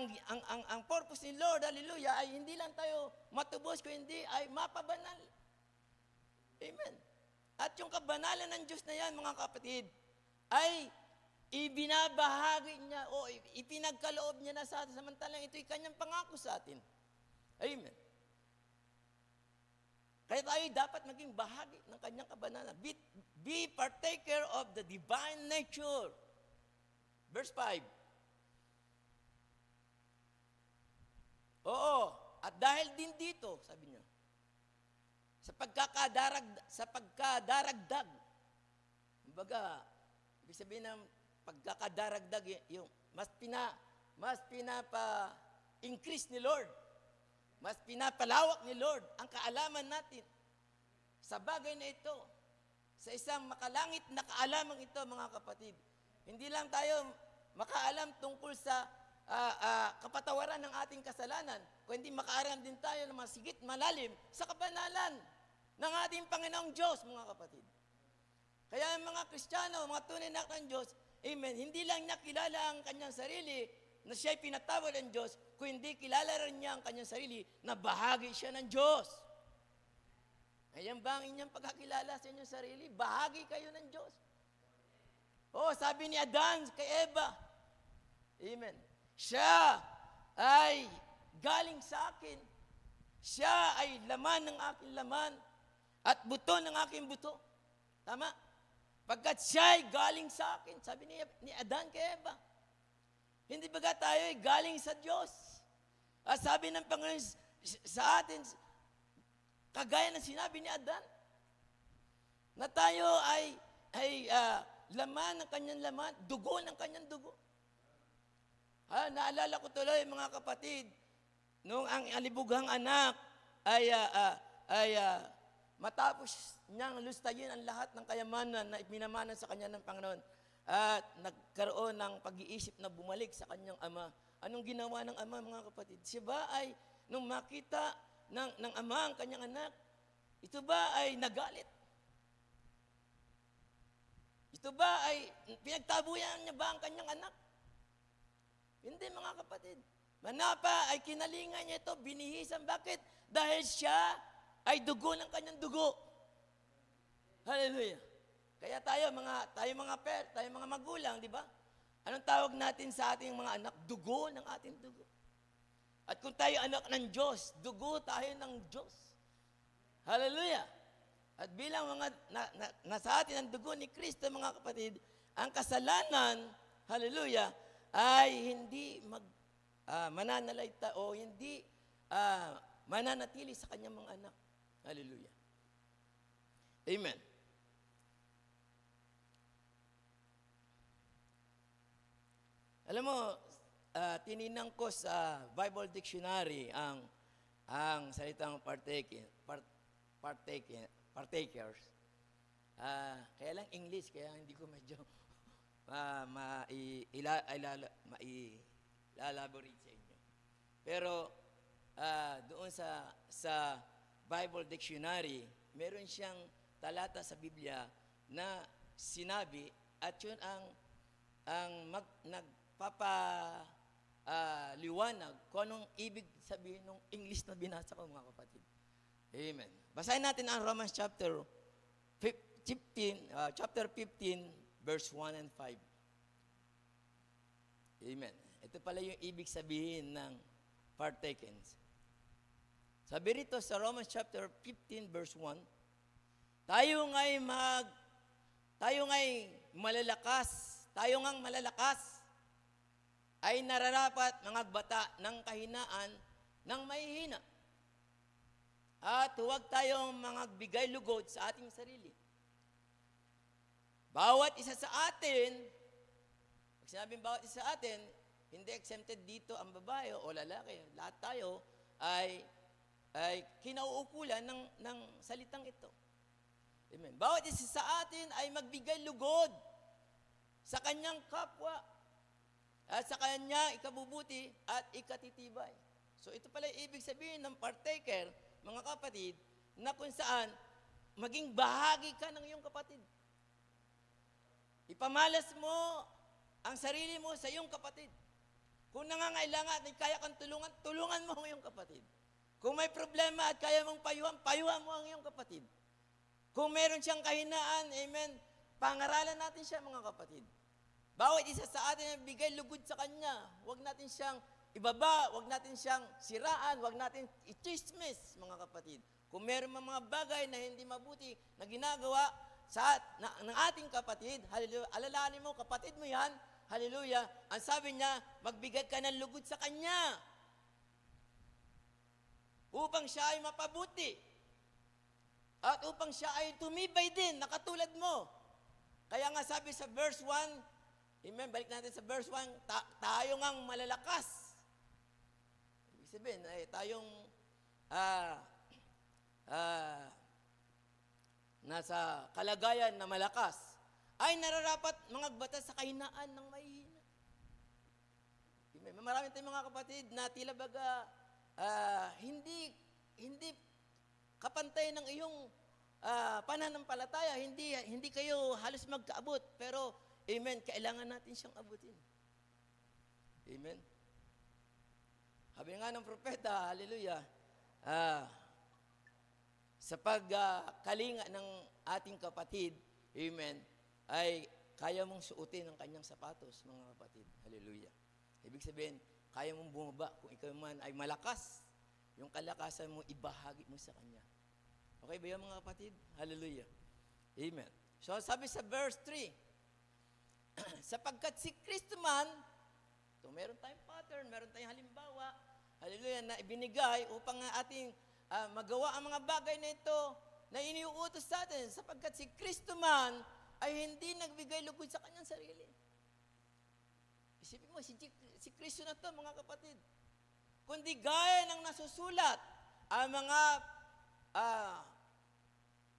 ang purpose ni Lord, hallelujah, ay hindi lang tayo matubos, kundi ay mapabanal. Amen. At yung kabanalan ng Diyos na yan, mga kapatid, ay ibinabahagi niya o ipinagkaloob niya na sa atin, samantalang ito'y kanyang pangako sa atin. Amen. Kaya tayo dapat maging bahagi ng kanyang kabanalan. Be partaker of the divine nature. Verse 5. dahil din dito, sabi niya, sa pagkadaragdag. Kumbaga, ibig sabihin ng pagkakadaragdag, yung mas pinapa-increase ni Lord. Mas pinapalawak ni Lord ang kaalaman natin sa bagay na ito. Sa isang makalangit na kaalaman ito, mga kapatid. Hindi lang tayo makaalam tungkol sa kapatawaran ng ating kasalanan, kundi makaaram din tayo ng masigit malalim sa kabanalan ng ating Panginoong Diyos, mga kapatid. Kaya ang mga Kristiyano, mga tunay na anak ng Diyos, amen, hindi lang niya kilala ang kanyang sarili na siya'y pinatawad ng Diyos, kundi kilala rin niya ang kanyang sarili na bahagi siya ng Diyos. Ayan ba ang inyong pagkakilala sa inyong sarili? Bahagi kayo ng Diyos. Oh, sabi ni Adan kay Eva, amen, siya ay galing sa akin. Siya ay laman ng aking laman at buto ng aking buto. Tama? Pagkat siya ay galing sa akin, sabi ni Adan kay Eva. Hindi ba tayo ay galing sa Diyos? At sabi ng Panginoon sa atin, kagaya ng sinabi ni Adan, na tayo ay laman ng kanyang laman, dugo ng kanyang dugo. Naalala ko tuloy, mga kapatid, nung ang alibughang anak ay matapos niyang lustayin ang lahat ng kayamanan na ipinamanan sa kanya ng Panginoon at nagkaroon ng pag-iisip na bumalik sa kanyang ama. Anong ginawa ng ama, mga kapatid? Siya ba ay, nung makita ng ama ang kanyang anak, ito ba ay nagalit? Ito ba ay pinagtabuyan niya ba ang kanyang anak? Hindi, mga kapatid. Manapa ay kinalingan niya ito, binihisan. Bakit? Dahil siya ay dugo ng kanyang dugo. Hallelujah. Kaya tayo mga magulang, di ba? Anong tawag natin sa ating mga anak? Dugo ng ating dugo. At kung tayo anak ng Diyos, dugo tayo ng Diyos. Hallelujah. At bilang mga nasa atin ang dugo ni Kristo, mga kapatid, ang kasalanan, hallelujah, ay hindi mananalayta o hindi mananatili sa kanyang mga anak. Hallelujah. Amen. Alam mo, tininang ko sa Bible Dictionary ang salitang partakers. Kaya lang English, kaya hindi ko medyo ma-elaborate sa inyo. Pero doon sa Bible Dictionary, meron siyang talata sa Biblia na sinabi at yun ang nagpapaliwanag kung anong ibig sabihin ng English na binasa ko, mga kapatid. Amen. Basahin natin ang Romans chapter 15, verse 1 and 5. Amen. Ito pala yung ibig sabihin ng partakers. Sabi rito sa Romans chapter 15, verse 1, tayo nga'y malalakas, tayo ngang malalakas, ay nararapat mangagbata ng kahinaan ng mahihina. At huwag tayong mangagbigay lugod sa ating sarili. Bawat isa sa atin, pag sinabing bawat isa sa atin, hindi exempted dito ang babae o lalaki. Lahat tayo ay kinauukulan ng salitang ito. Amen. Bawat isa sa atin ay magbigay lugod sa kanyang kapwa at sa kanya ikabubuti at ikatitibay. So ito pala yung ibig sabihin ng partaker, mga kapatid, na kung saan maging bahagi ka ng iyong kapatid. Ipamalas mo ang sarili mo sa iyong kapatid. Kung nangangailangan at kaya kang tulungan, tulungan mo ang iyong kapatid. Kung may problema at kaya mong payuhan mo ang iyong kapatid. Kung meron siyang kahinaan, amen, pangaralan natin siya, mga kapatid. Bawat isa sa atin ay bigay lugod sa kanya. Huwag natin siyang ibaba, huwag natin siyang siraan, huwag natin i-chismis, mga kapatid. Kung meron mga bagay na hindi mabuti na ginagawa ng ating kapatid, hallelujah, alalahanin mo, kapatid mo yan, hallelujah, ang sabi niya, magbigay ka ng lugod sa kanya. upang siya ay mapabuti. At upang siya ay tumibay din, na katulad mo. Kaya nga sabi sa verse 1, amen, balik natin sa verse 1, tayo ngang malalakas. Ibig sabihin, ay tayong nasa kalagayan na malakas, ay nararapat mga batas sa kahinaan ng mahihina. Amen. Marami tayong mga kapatid na tila baga hindi kapantay ng iyong pananampalataya, hindi kayo halos magkaabot, pero amen, kailangan natin siyang abutin. Amen. Sabi nga ng propeta, hallelujah, sa pagkalinga ng ating kapatid, amen, ay kaya mong suotin ang kanyang sapatos, mga kapatid. Hallelujah. Ibig sabihin, kaya mong bumaba kung ikaw man ay malakas, yung kalakasan mo, ibahagi mo sa kanya. Okay ba yan, mga kapatid? Hallelujah. Amen. So, sabi sa verse 3, sapagkat si Kristo man, ito, meron tayong pattern, meron tayong halimbawa, hallelujah, na ibinigay upang ating magawa ang mga bagay na ito na iniuutos sa atin, sapagkat si Kristo man ay hindi nagbigay lugod sa kanyang sarili. Isipin mo, si Kristo na to, mga kapatid. Kundi gaya ng nasusulat, ang mga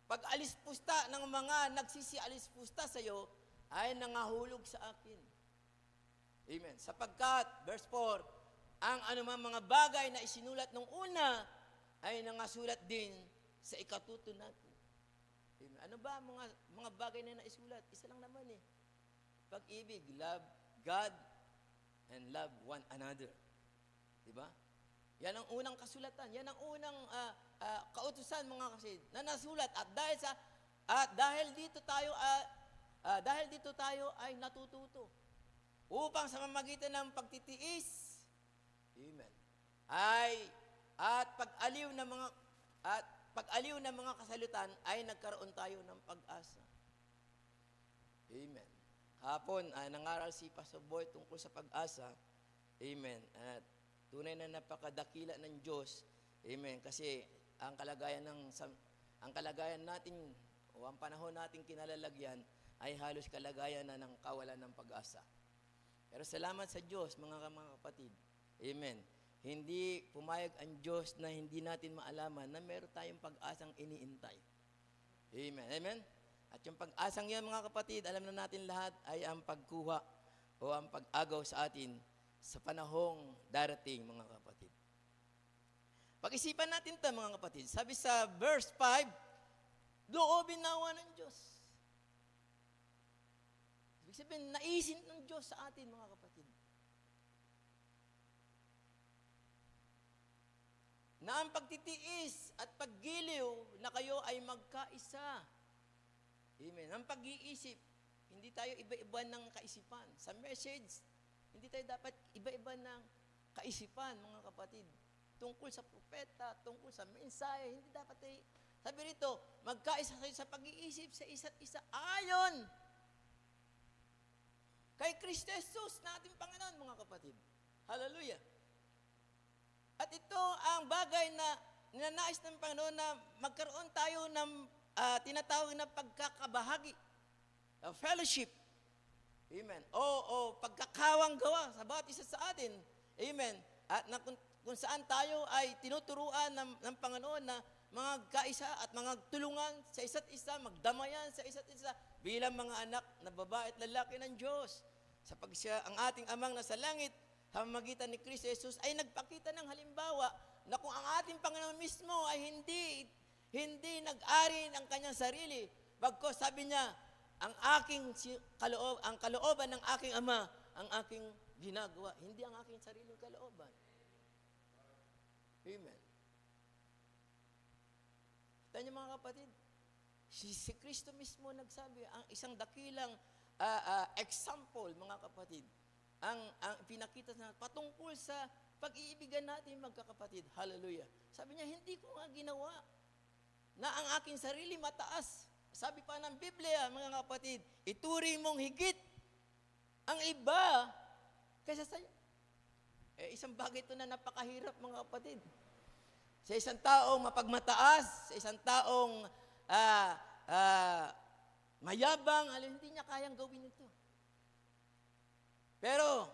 pag-alis pusta ng mga nagsisialis pusta sa iyo ay nangahulog sa akin. Amen. Sapagkat, verse 4, ang anumang mga bagay na isinulat nung una ay nangasulat din sa ikatuto natin. Amen. Ano ba mga bagay na naisulat? Isa lang naman eh. Pag-ibig, love God and love one another. Diba? Yan ang unang kasulatan. Yan ang unang kautusan, mga kapatid, na nasulat. At dahil dito tayo ay natututo. Upang sa mamagitan ng pagtitiis, amen, at pag-aliw ng mga kasalutan ay nagkaroon tayo ng pag-asa. Amen. Hapon, nangaral si Pastor Boy tungkol sa pag-asa. Amen. At tunay na napakadakila ng Diyos. Amen. Kasi ang kalagayan natin o ang panahon nating kinalalagyan ay halos kalagayan na ng kawalan ng pag-asa. Pero salamat sa Diyos, mga kapatid. Amen. Hindi pumayag ang Diyos na hindi natin maalaman na meron tayong pag-asang iniintay. Amen. Amen. At yung pag-asang yan, mga kapatid, alam na natin lahat ay ang pagkuha o ang pag-agaw sa atin sa panahong darating, mga kapatid. Pag-isipan natin ito, mga kapatid. Sabi sa verse 5, loobin nawa ng Diyos. Ibig sabihin, naisin ng Diyos sa atin, mga kapatid. Na ang pagtitiis at paggiliw na kayo ay magkaisa. Amen. Ang pag-iisip, hindi tayo iba-iba ng kaisipan. Sa message, hindi tayo dapat iba-iba ng kaisipan, mga kapatid. Tungkol sa propeta, tungkol sa mensahe, hindi dapat tayo, sabi rito, magkaisa kayo sa pag-iisip sa isa't isa ayon kay Kristo Jesus nating Panginoon, mga kapatid. Hallelujah. At ito ang bagay na ninanais ng Panginoon na magkaroon tayo ng tinatawag na pagkakabahagi, fellowship. Amen. O pagkakawang gawa sa bawat isa sa atin. Amen. At kung saan tayo ay tinuturuan ng Panginoon na mga kaisa at mga tulungan sa isa't isa, magdamayan sa isa't isa bilang mga anak na babae at lalaki ng Diyos. Sapag siya, ang ating amang nasa langit, sa pamamagitan ni Kristo Jesus, ay nagpakita ng halimbawa na kung ang ating Panginoon mismo ay hindi nag-ari ng kanyang sarili, bagkus sabi niya, ang kalooban ng aking ama, ang aking ginagawa, hindi ang aking sariling kalooban. Amen. Kita niyo, mga kapatid, si Kristo mismo nagsabi, ang isang dakilang example, mga kapatid, ang pinakita na patungkol sa pag-iibigan natin, magkakapatid. Hallelujah. Sabi niya, hindi ko nga ginawa na ang aking sarili mataas. Sabi pa ng Biblia, mga kapatid, ituring mong higit ang iba kaysa sa'yo. Isang bagay ito na napakahirap, mga kapatid. Sa isang taong mapagmataas, sa isang taong mayabang, hindi niya kayang gawin ito. Pero,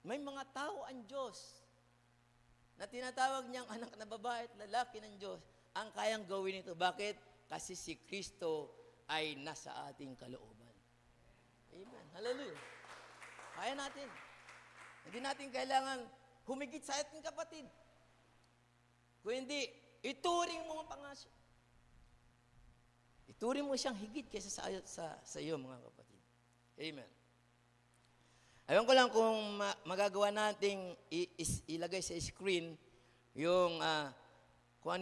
may mga tao ang Diyos na tinatawag niyang anak na babae at lalaki ng Diyos ang kayang gawin ito. Bakit? Kasi si Kristo ay nasa ating kalooban. Amen. Hallelujah. Kaya natin. Hindi natin kailangan humigit sa ating kapatid. Kung hindi, ituring mo ang pangasyo. Ituring mo siyang higit kaysa sa iyo, mga kapatid. Amen. Ayaw ko lang kung magagawa nating ilagay sa screen yung kung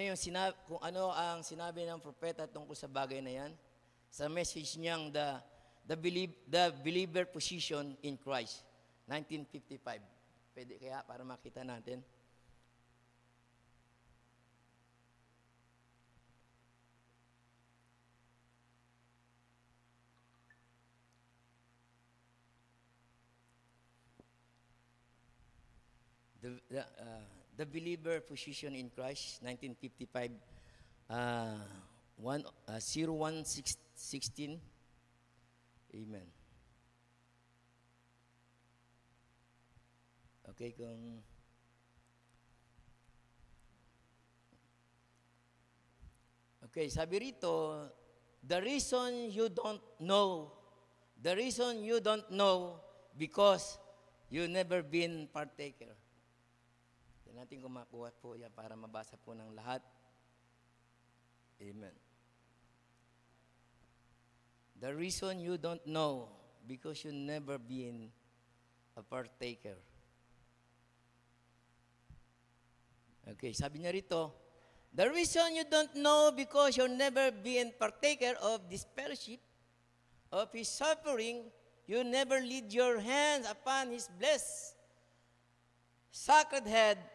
ano ang sinabi ng propeta tungkol sa bagay na yan. Sa message niyang the believer position in Christ, 1955. Pwede kaya para makita natin? The believer position in Christ, 1955, 01:16. Amen. Okay, sabi rito, the reason you don't know because you never been partaker. Natin kung makuha po yan para mabasa po ng lahat. Amen. The reason you don't know, because you never been a partaker. Okay, sabi niya rito, the reason you don't know, because you never been partaker of this fellowship, of His suffering, you never laid your hands upon His blessed, sacred head,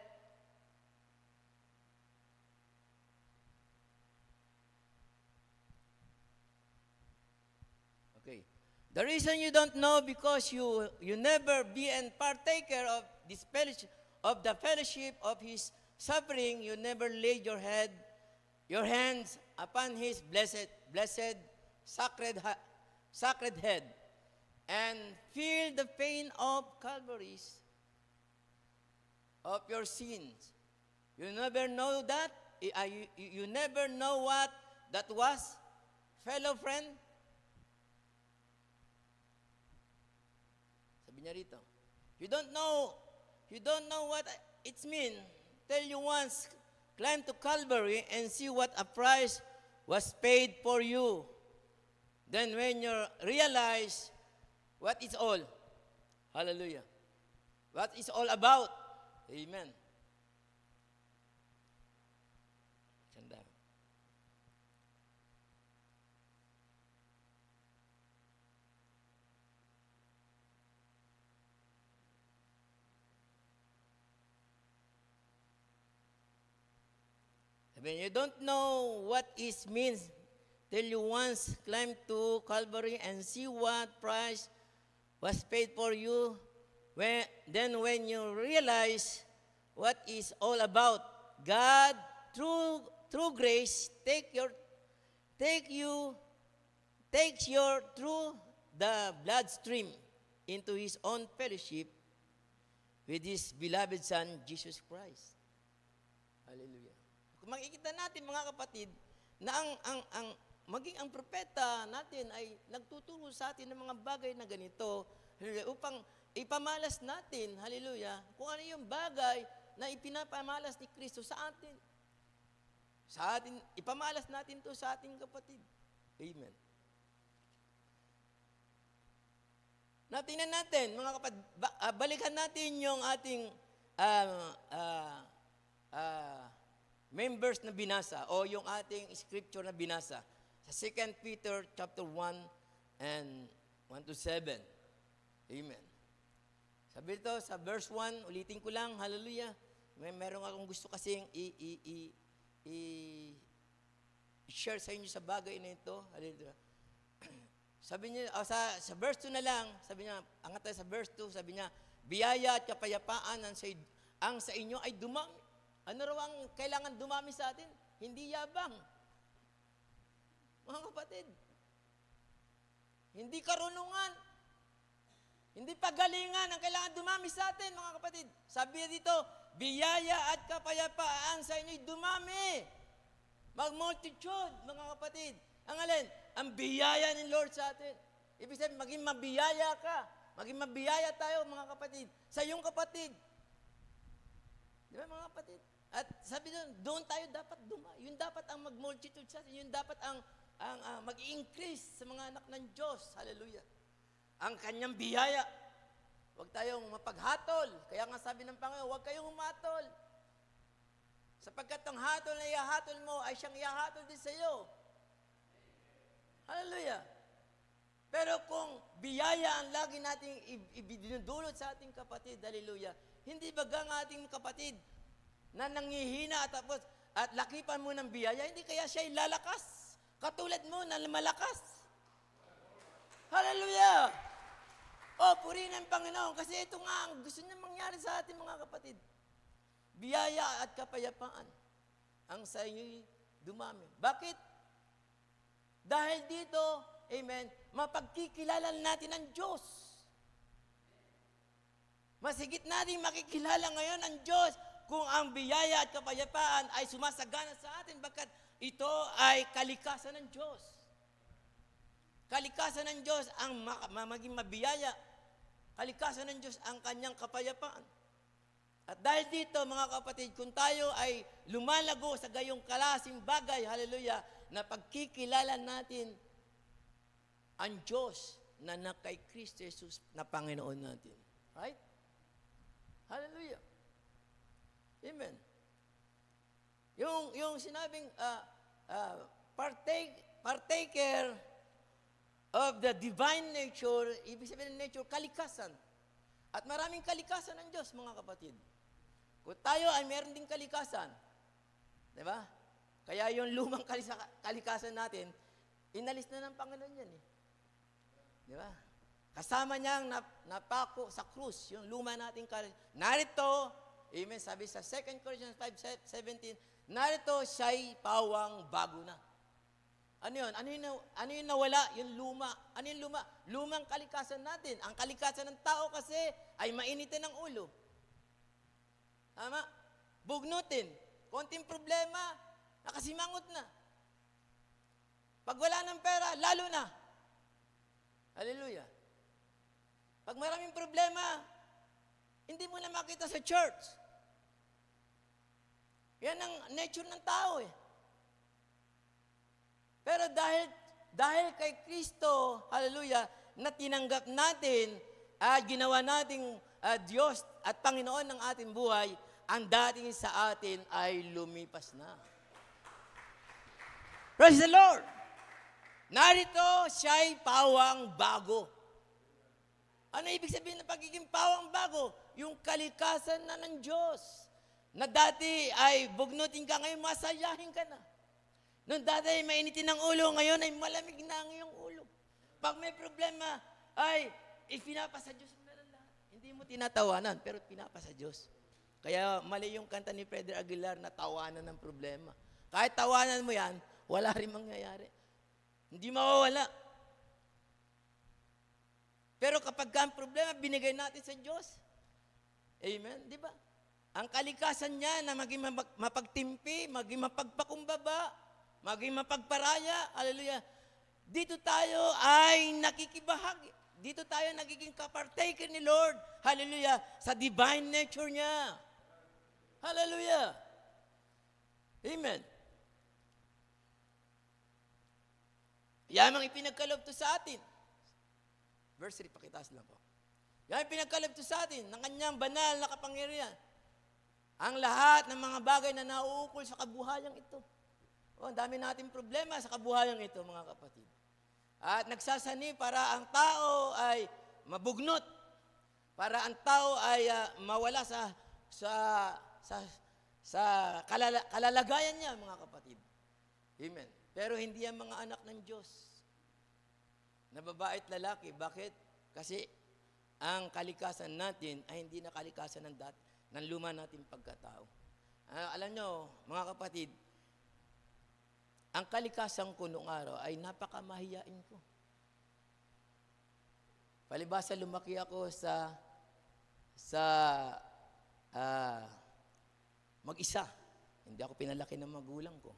the reason you don't know, because you never been partaker of this fellowship, of the fellowship of His suffering, you never laid your hands upon His blessed, sacred head, and feel the pain of Calvary's, of your sins. You never know that. You never know what that was, fellow friend. Niya rito. You don't know what it means till you once climb to Calvary and see what a price was paid for you. Then when you realize what it's all, hallelujah, what it's all about, amen. Sanda. When you don't know what it means till you once climb to Calvary and see what price was paid for you, when you realize what it's all about, God through grace takes you through the bloodstream into His own fellowship with His beloved Son, Jesus Christ. Hallelujah. Kung makikita natin, mga kapatid, na maging ang propeta natin ay nagtuturo sa atin ng mga bagay na ganito, upang ipamalas natin, hallelujah, kung ano yung bagay na ipinapamalas ni Kristo sa atin. Ipamalas natin to sa ating kapatid. Amen. Natingnan natin, mga kapatid, balikan natin yung ating members na binasa o yung ating scripture na binasa sa 2 Peter chapter 1 and 1-7. Amen. Sabi ito sa verse 1, ulitin ko lang, hallelujah. Meron akong gusto kasing i-share sa inyo sa bagay na ito. Hallelujah. Sabi niya, sa verse 2 na lang, sabi niya, angat tayo sa verse 2, sabi niya, biyaya at kapayapaan ang sa inyo ay dumami Ano raw ang kailangan dumami sa atin? Hindi yabang. Mga kapatid, hindi karunungan, hindi pagalingan ang kailangan dumami sa atin, mga kapatid. Sabi dito, biyaya at kapayapaan sa inyo'y dumami. Mag-multitude, mga kapatid. Ang alin? Ang biyaya ni Lord sa atin. Ibig sabihin, maging mabiyaya ka. Maging mabiyaya tayo, mga kapatid. Sa iyong kapatid. Di ba, mga kapatid? At sabi doon tayo dapat yun dapat ang mag-multitude sa atin. Yun dapat ang mag-i-increase sa mga anak ng Diyos. Hallelujah. Ang kanyang biyaya. Huwag tayong mapaghatol. Kaya nga sabi ng Panginoon, huwag kayong humatol. Sapagkat ang hatol na ihahatol mo ay siyang ihahatol din sa iyo. Hallelujah. Pero kung biyaya ang lagi nating ibinudulot sa ating kapatid, hallelujah, hindi baga ang ating kapatid na nangihina at lakipan mo ng biyaya, hindi kaya siya lalakas. Katulad mo na malakas. Hallelujah! O, purihin ang Panginoon kasi ito nga ang gusto niya mangyari sa ating mga kapatid. Biyaya at kapayapaan ang sa inyo'y dumami. Bakit? Dahil dito, amen, mapagkikilala natin ang Diyos. Masigit natin makikilala ngayon ang Diyos kung ang biyaya at kapayapaan ay sumasagana sa atin, bakit ito ay kalikasan ng Diyos. Kalikasan ng Diyos ang maging mabiyaya. Kalikasan ng Diyos ang kanyang kapayapaan. At dahil dito, mga kapatid, kung tayo ay lumalago sa gayong klaseng bagay, hallelujah, na pagkikilala natin ang Diyos na kay Kristo Jesus na Panginoon natin. Right? Hallelujah. Amen. Yung sinabing partaker of the divine nature, ibig sabihin ng nature, kalikasan. At maraming kalikasan ng Diyos, mga kapatid. Kung tayo ay meron ding kalikasan, di ba? Kaya yung lumang kalikasan natin, inalis na ng Panginoon yan eh. Di ba? Kasama niyang napako sa krus, yung luma nating kalikasan. Narito, amen, sabi sa 2 Corinthians 5:17, narito siya'y pawang bago na. Ano yun? Ano yung nawala? Yung luma. Ano yung luma? Lumang kalikasan natin. Ang kalikasan ng tao kasi ay mainitin ng ulo. Tama? Bugnutin. Konting problema, nakasimangot na. Pag wala ng pera, lalo na. Hallelujah. Pag maraming problema, hindi mo na makita sa church. Yan ang nature ng tao eh. Pero dahil kay Kristo, hallelujah, na tinanggap natin at ginawa nating Diyos at Panginoon ng ating buhay, ang dating sa atin ay lumipas na. Praise the Lord! Narito siya'y pawang bago. Ano ibig sabihin ng pagiging pawang bago? Yung kalikasan na ng Diyos. Na dati ay bugnutin ka, ngayon masayahin ka na. Noong dati ay mainitin ang ulo, ngayon ay malamig na ang iyong ulo. Pag may problema, ay ipinapasa Diyos mo na lahat. Hindi mo tinatawanan, pero pinapasa Diyos. Kaya mali yung kanta ni Pedro Aguilar na tawanan ng problema. Kahit tawanan mo yan, wala rin mangyayari. Hindi mawawala. Pero kapag ang problema, binigay natin sa Diyos. Amen? Di ba? Ang kalikasan niya na maging mapagtimpi, maging mapagpakumbaba, maging mapagparaya, hallelujah. Dito tayo ay nakikibahagi. Dito tayo nagiging kapartaker ni Lord, hallelujah, sa divine nature niya. Hallelujah. Amen. Yan ang ipinagkaloob to sa atin. Verse 3, pakitaas lang po. Yan ang ipinagkaloob to sa atin ng kanyang banal na kapangyarihan. Ang lahat ng mga bagay na nauukol sa kabuhayang ito. Ang dami nating problema sa kabuhayang ito, mga kapatid. At nagsasani para ang tao ay mabugnot. Para ang tao ay mawala sa kalalagayan niya, mga kapatid. Amen. Pero hindi ang mga anak ng Diyos. Na babae at lalaki. Bakit? Kasi ang kalikasan natin ay hindi na kalikasan ng luma nating pagkatao. alam nyo, mga kapatid, ang kalikasan ko noong araw ay napakamahiyain ko. Palibasa, lumaki ako sa mag-isa. Hindi ako pinalaki ng magulang ko.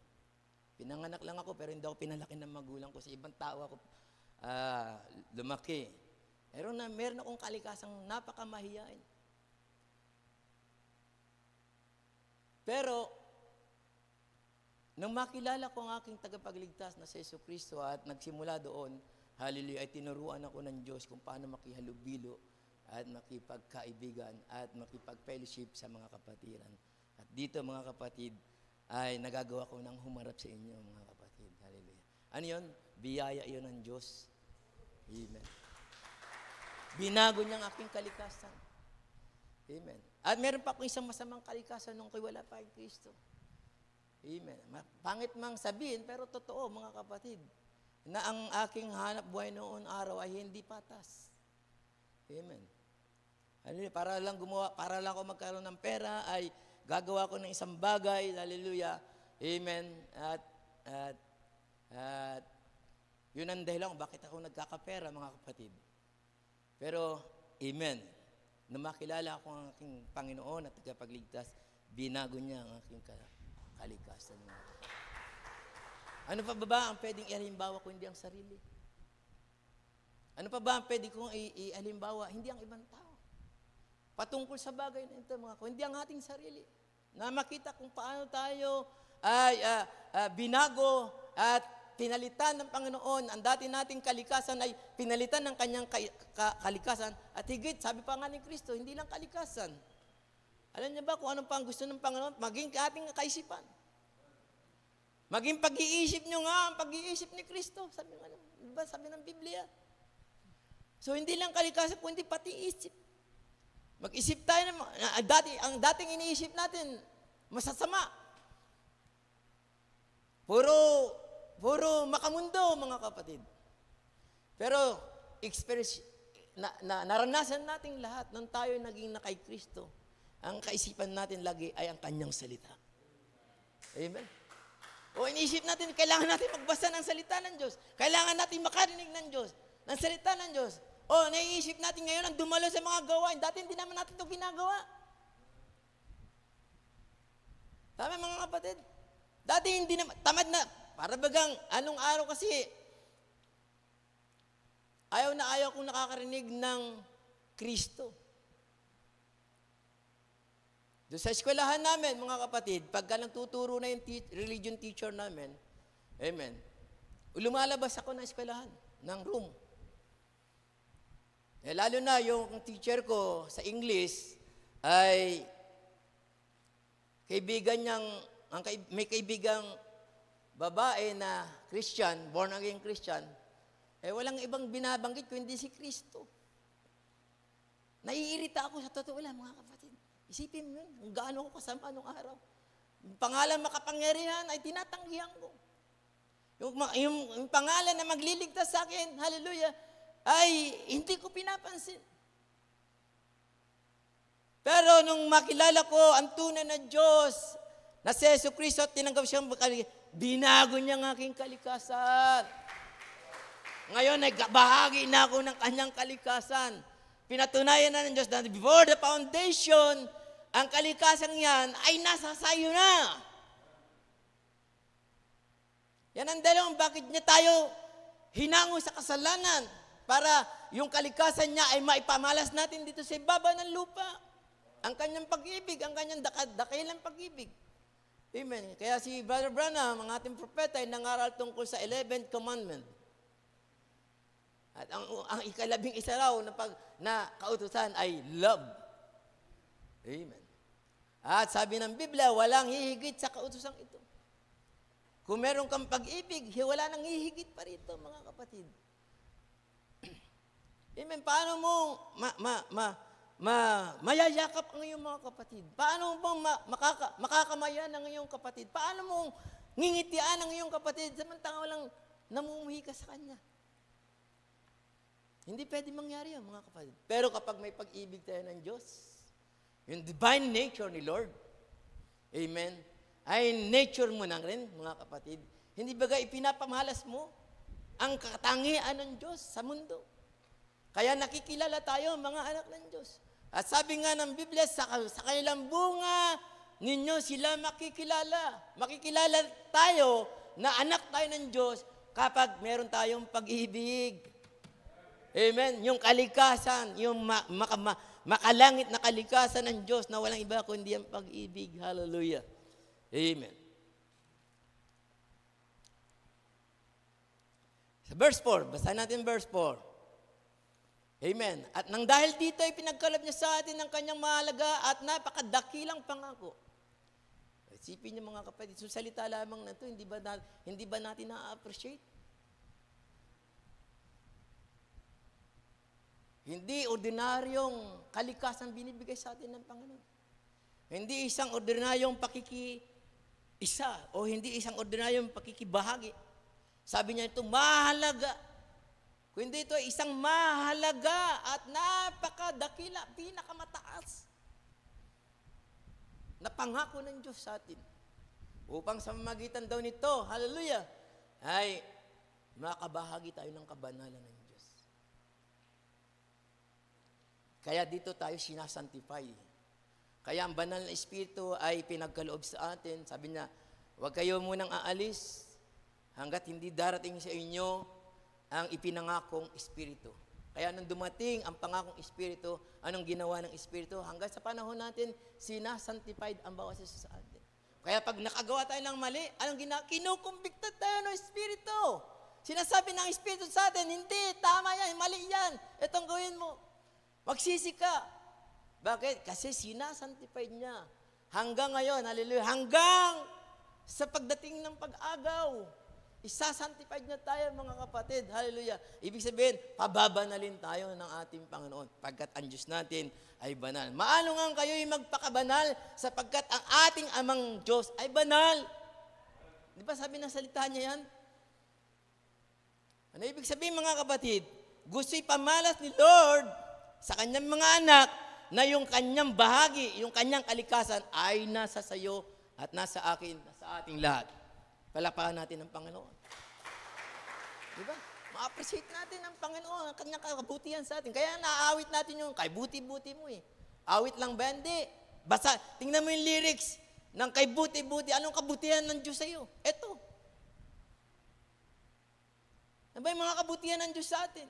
Pinanganak lang ako, pero hindi ako pinalaki ng magulang ko. Sa ibang tao ako lumaki. Meron akong kalikasang napakamahiyain. Pero, nang makilala ko ang aking tagapagligtas na si Jesucristo at nagsimula doon, hallelujah, ay tinuruan ako ng Diyos kung paano makihalubilo at makipagkaibigan at makipag-fellowship sa mga kapatiran. At dito, mga kapatid, ay nagagawa ko ng humarap sa inyo, mga kapatid. Hallelujah. Ano yun? Biyaya yun ng Diyos. Amen. Binago niya ang aking kalikasan. Amen. At meron pa akong isang masamang kalikasan nung wala pa kay Kristo. Amen. Pangit mang sabihin, pero totoo, mga kapatid, na ang aking hanap buhay noon araw ay hindi patas. Amen. Para lang ako magkaroon ng pera, ay gagawa ko ng isang bagay. Hallelujah. Amen. At yun ang dahilan kung bakit ako nagkakapera, mga kapatid. Pero, amen. Nung makilala ako ang aking Panginoon at tagapagligtas, binago niya ang aking kalikasan. Ano pa ba ang pwedeng ihalimbawa kung hindi ang sarili? Ano pa ba ang pwede kong ihalimbawa? Hindi ang ibang tao. Patungkol sa bagay na ito, mga hindi ang ating sarili. Na makita kung paano tayo ay binago at pinalitan ng Panginoon. Ang dati nating kalikasan ay pinalitan ng kanyang kalikasan. At higit, sabi pa nga ni Kristo, hindi lang kalikasan. Alam niyo ba kung anong pang gusto ng Panginoon? Maging ating kaisipan. Maging pag-iisip nyo nga ang pag-iisip ni Kristo. Sabi ng Biblia. So, hindi lang kalikasan, kundi pati isip. Mag-isip tayo ng ang dating iniisip natin, masasama. Puro makamundo, mga kapatid. Pero, naranasan natin lahat nung tayo naging na kay Kristo. Ang kaisipan natin lagi ay ang kanyang salita. Amen? O iniisip natin, kailangan natin magbasa ng salita ng Diyos. Kailangan natin makarinig ng Diyos, ng salita ng Diyos. O naiisip natin ngayon ang dumalo sa mga gawain. Dati hindi naman natin ito ginagawa. Tama, mga kapatid? Dati hindi naman, tamad na. Para bagang, anong araw kasi, ayaw na ayaw kong nakakarinig ng Kristo. Doon sa eskwelahan namin, mga kapatid, pagka nagtuturo na yung religion teacher namin, amen, lumalabas ako ng eskwelahan, ng room. Lalo na yung teacher ko sa English ay kaibigan niyang, may kaibigang babae na Christian, born again Christian, walang ibang binabanggit kundi si Kristo. Naiirita ako sa totoo lang, mga kapatid. Isipin mo yun, kung gaano ako kasama nung araw. Yung pangalan makapangyarihan ay tinatanggihan ko. Yung pangalan na magliligtas sa akin, hallelujah, ay hindi ko pinapansin. Pero nung makilala ko ang tunay na Diyos, na si Jesucristo at tinanggap siyang binago niya ang aking kalikasan. Ngayon, bahagi na ako ng kanyang kalikasan. Pinatunayan na ng Diyos na before the foundation, ang kalikasan yan ay nasa sayo na. Yan ang dalawang bakit niya tayo hinango sa kasalanan para yung kalikasan niya ay maipamalas natin dito sa ibaba ng lupa. Ang kanyang pag-ibig, ang kanyang dakilang pag-ibig. Amen. Kaya si Brother Branham, ang ating propeta, ay nangaral tungkol sa 11th commandment. At ang ikalabing isa raw na kautusan ay love. Amen. At sabi ng Biblia, walang hihigit sa kautusang ito. Kung meron kang pag-ibig, wala nang hihigit pa rito, mga kapatid. Amen. Paano mo mayayakap ang iyong mga kapatid? Paano mo makakamaya ng iyong kapatid? Paano mo ngingitian ang iyong kapatid samantalang walang namumuhi ka sa kanya? Hindi pwede mangyari yan, mga kapatid. Pero kapag may pag-ibig tayo ng Diyos, yung divine nature ni Lord, Amen? Ay nature mo na rin, mga kapatid. Hindi baga ipinapamalas mo ang katangian ng Diyos sa mundo. Kaya nakikilala tayo, mga anak ng Diyos. At sabi nga ng Biblia, sa kanilang bunga ninyo sila makikilala. Makikilala tayo na anak tayo ng Diyos kapag meron tayong pag-ibig. Amen? Yung kalikasan, yung makalangit na kalikasan ng Diyos na walang iba kundi ang pag-ibig. Hallelujah. Amen. Sa verse 4, basahin natin verse 4. Amen. At nang dahil dito ay pinagkaloob niya sa atin ng kanyang mahalaga at napakadakilang pangako. Isipin niyo mga kapatid, so salita lamang na ito, hindi ba natin na-appreciate? Hindi ordinaryong kalikasan binibigay sa atin ng Panginoon. Hindi isang ordinaryong pakiki-isa o hindi isang ordinaryong pakikibahagi. Sabi niya ito, mahalaga. Kundi ito ay isang mahalaga at napakadakila, pinakamataas na pangako ng Diyos sa atin. Upang sa mamagitan daw nito, hallelujah, ay makabahagi tayo ng kabanalan ng Diyos. Kaya dito tayo sinasantify. Kaya ang banal na Espiritu ay pinagkaloob sa atin. Sabi niya, huwag kayo munang aalis hanggat hindi darating sa inyo ang ipinangakong Espiritu. Kaya nung dumating ang pangakong Espiritu, anong ginawa ng Espiritu? Hanggang sa panahon natin, sinasantified ang bawat isa sa atin. Kaya pag nakagawa tayo ng mali, anong ginawa? Kinukumbikta tayo ng Espiritu. Sinasabi ng Espiritu sa atin, hindi, tama yan, mali yan. Itong gawin mo. Magsisi ka. Bakit? Kasi sinasantified niya. Hanggang ngayon, hallelujah, hanggang sa pagdating ng pag-agaw, isasantified na tayo, mga kapatid. Hallelujah. Ibig sabihin, pababanalin tayo ng ating Panginoon pagkat ang Diyos natin ay banal. Maano nga kayo'y magpakabanal sapagkat ang ating amang Diyos ay banal. Di ba sabi ng salita niya yan? Ano ibig sabihin, mga kapatid? Gusto'y pamalas ni Lord sa kanyang mga anak na yung kanyang bahagi, yung kanyang kalikasan ay nasa sayo at nasa akin, nasa ating lahat. Palapakan natin ang Panginoon. Diba? Ma-appreciate natin ang Panginoon, ang kanyang kabutihan sa atin. Kaya naaawit natin yung, kay buti-buti mo eh. Awit lang ba? Hindi. Basta, tingnan mo yung lyrics ng kay buti-buti. Anong kabutihan ng Diyos sa iyo? Ito. Ano ba yung mga kabutihan ng Diyos sa atin?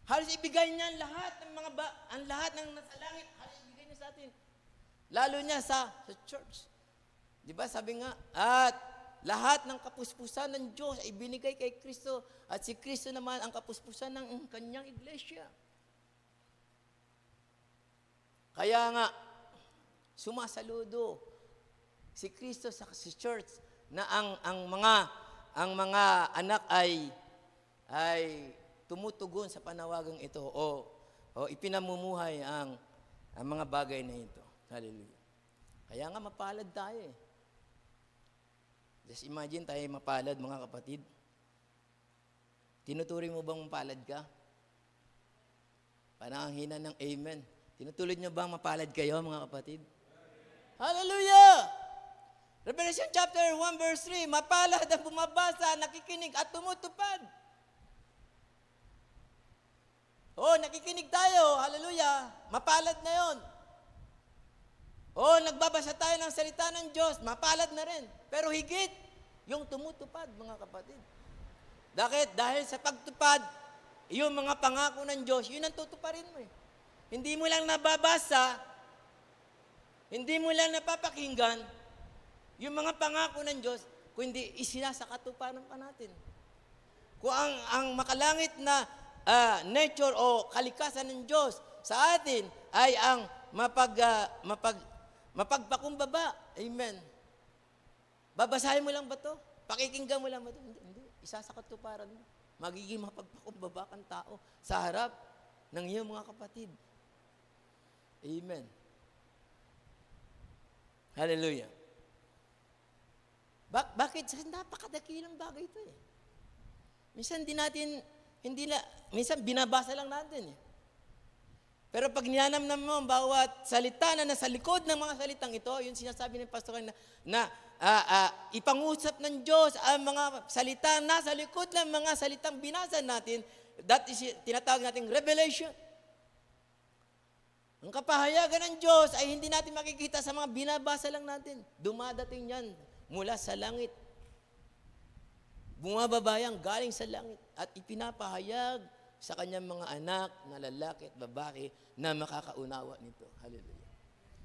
Halos ibigay niya ang lahat ng nasa langit, halos ibigay niya sa atin. Lalo niya sa church. Di ba sabi nga, at lahat ng kapuspusan ng Diyos ay binigay kay Kristo at si Kristo naman ang kapuspusan ng kanyang iglesia. Kaya nga, sumasaludo si Kristo sa si church na ang mga anak ay tumutugon sa panawagang ito o ipinamumuhay ang mga bagay na ito. Hallelujah. Kaya nga mapalad tayo eh. Just imagine tayo mapalad, mga kapatid. Tinuturing mo bang mapalad ka? Parang ang hina ng amen. Tinutulid nyo bang mapalad kayo, mga kapatid? Hallelujah! Revelation chapter 1 verse 3, mapalad ang bumabasa, nakikinig at tumutupad. Nakikinig tayo, hallelujah, mapalad na yon. Nagbabasa tayo ng salita ng Diyos, mapalad na rin. Pero higit, yung tumutupad, mga kapatid. Dahil sa pagtupad, yung mga pangako ng Diyos, yun ang tutuparin mo eh. Hindi mo lang nababasa, hindi mo lang napapakinggan, yung mga pangako ng Diyos, kundi isinasakatuparan pa natin. Kung ang makalangit na nature o kalikasan ng Diyos sa atin ay ang mapagpakumbaba. Amen. Babasahin mo lang ba ito? Pakikinggan mo lang ba ito? Hindi. Isasakatuparan mo. Magiging mapagpakumbaba kang tao sa harap ng iyong mga kapatid. Amen. Hallelujah. Bakit? Kasi napakadakilang bagay ito eh. Minsan minsan binabasa lang natin eh. Pero pag niyanamnam mo ang bawat salita na nasa likod ng mga salitang ito, yung sinasabi ng pastor na ipangusap ng Diyos ang mga salita nasa likod ng mga salitang binasa natin, that is tinatawag nating revelation. Ang kapahayagan ng Diyos ay hindi natin makikita sa mga binabasa lang natin. Dumadating yan mula sa langit. Bumababayang galing sa langit at ipinapahayag sa kanyang mga anak na lalaki at babae na makakaunawa nito. Hallelujah.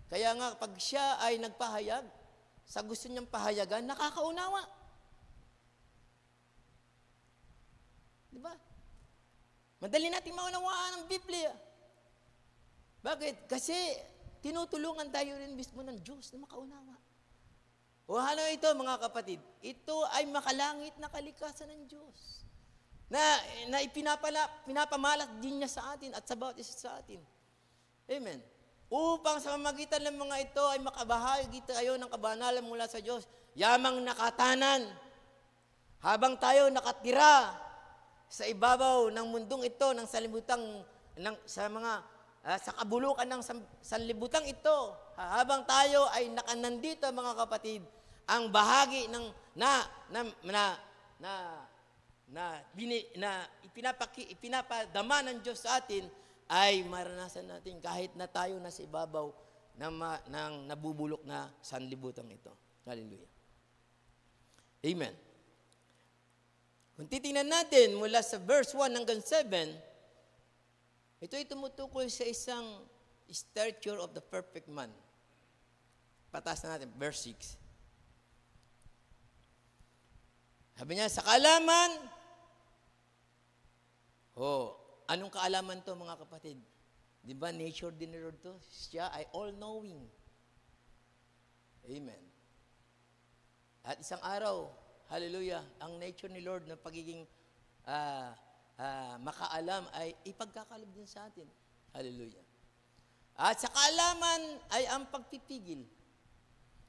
Kaya nga, pag siya ay nagpahayag, sa gusto niyang pahayagan, nakakaunawa. Di ba? Madali nating maunawaan ang Biblia. Bakit? Kasi tinutulungan tayo rin mismo ng Diyos na makaunawa. O ano ito, mga kapatid? Ito ay makalangit na kalikasan ng Diyos. Na pinapamalas din niya sa atin at sa bawat isa sa atin. Amen. Upang sa pamamagitan ng mga ito ay makabahagi tayo ng kabanalan mula sa Diyos. Yamang nakatanan. Habang tayo nakatira sa ibabaw ng mundong ito, ng sanlibutan, sa kabulukan ng sanlibutan ito, habang tayo ay nakanandito, mga kapatid, ang bahagi ng ipinapadama ng Diyos sa atin ay maranasan natin kahit na tayo nasa ibabaw ng nabubulok na sanlibutan ito. Hallelujah. Amen. Kung titingnan natin mula sa verse 1 hanggang 7, ito ay tumutukoy sa isang stature of the perfect man. Pataas na natin, verse 6. Sabi niya, sa kaalaman, anong kaalaman to, mga kapatid? Di ba, nature din ni Lord to? Siya ay all-knowing. Amen. At isang araw, hallelujah, ang nature ni Lord na pagiging makaalam ay ipagkakalob din sa atin. Hallelujah. At sa kaalaman ay ang pagpipigil.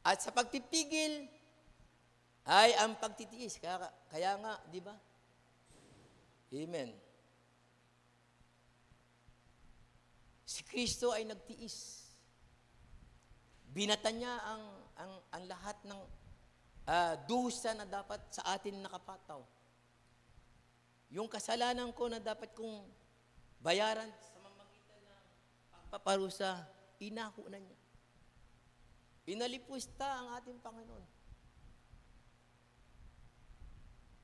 At sa pagpipigil ay ang pagtitiis. Kaya nga, di ba? Amen. Si Kristo ay nagtiis. Binata niya ang lahat ng dusa na dapat sa atin nakapataw. Yung kasalanan ko na dapat kong bayaran sa mamagitan ng pagpaparusa, inako na niya. Inalipusta ang ating Panginoon.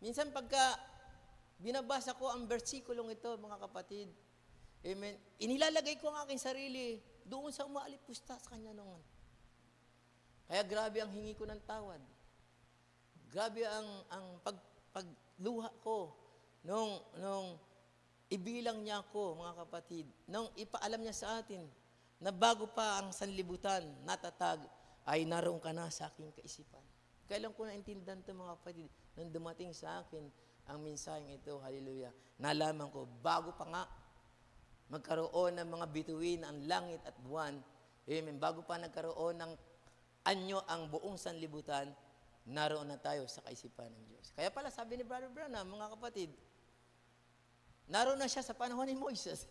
Minsan pagka binabasa ko ang bersikulong ito, mga kapatid, amen, inilalagay ko ang aking sarili doon sa umalipusta sa Kanya noon. Kaya grabe ang hingi ko ng tawad. Grabe ang pagluha ko nung ibilang niya ako, mga kapatid, nung ipaalam niya sa atin na bago pa ang sanlibutan natatag, ay naroon ka na sa aking kaisipan. Kailan ko naintindihan ito, mga kapatid, nung dumating sa akin ang mensaheng ito, hallelujah, nalaman ko, bago pa nga magkaroon ng mga bituin ang langit at buwan, amen, bago pa nagkaroon ng anyo ang buong sanlibutan, naroon na tayo sa kaisipan ng Diyos. Kaya pala, sabi ni Brother Branham, mga kapatid, naroon na siya sa panahon ni Moises,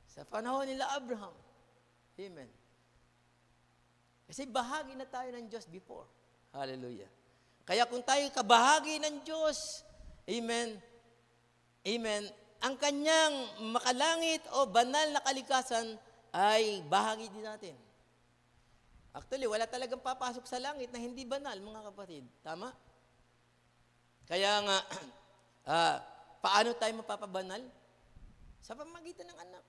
sa panahon nila Abraham. Amen. Kasi bahagi na tayo ng Diyos before. Hallelujah. Kaya kung tayo kabahagi ng Diyos, amen, amen, ang kanyang makalangit o banal na kalikasan ay bahagi din natin. Actually, wala talagang papasok sa langit na hindi banal, mga kapatid. Tama? Kaya nga, paano tayo mapapabanal? Sa pamamagitan ng anak.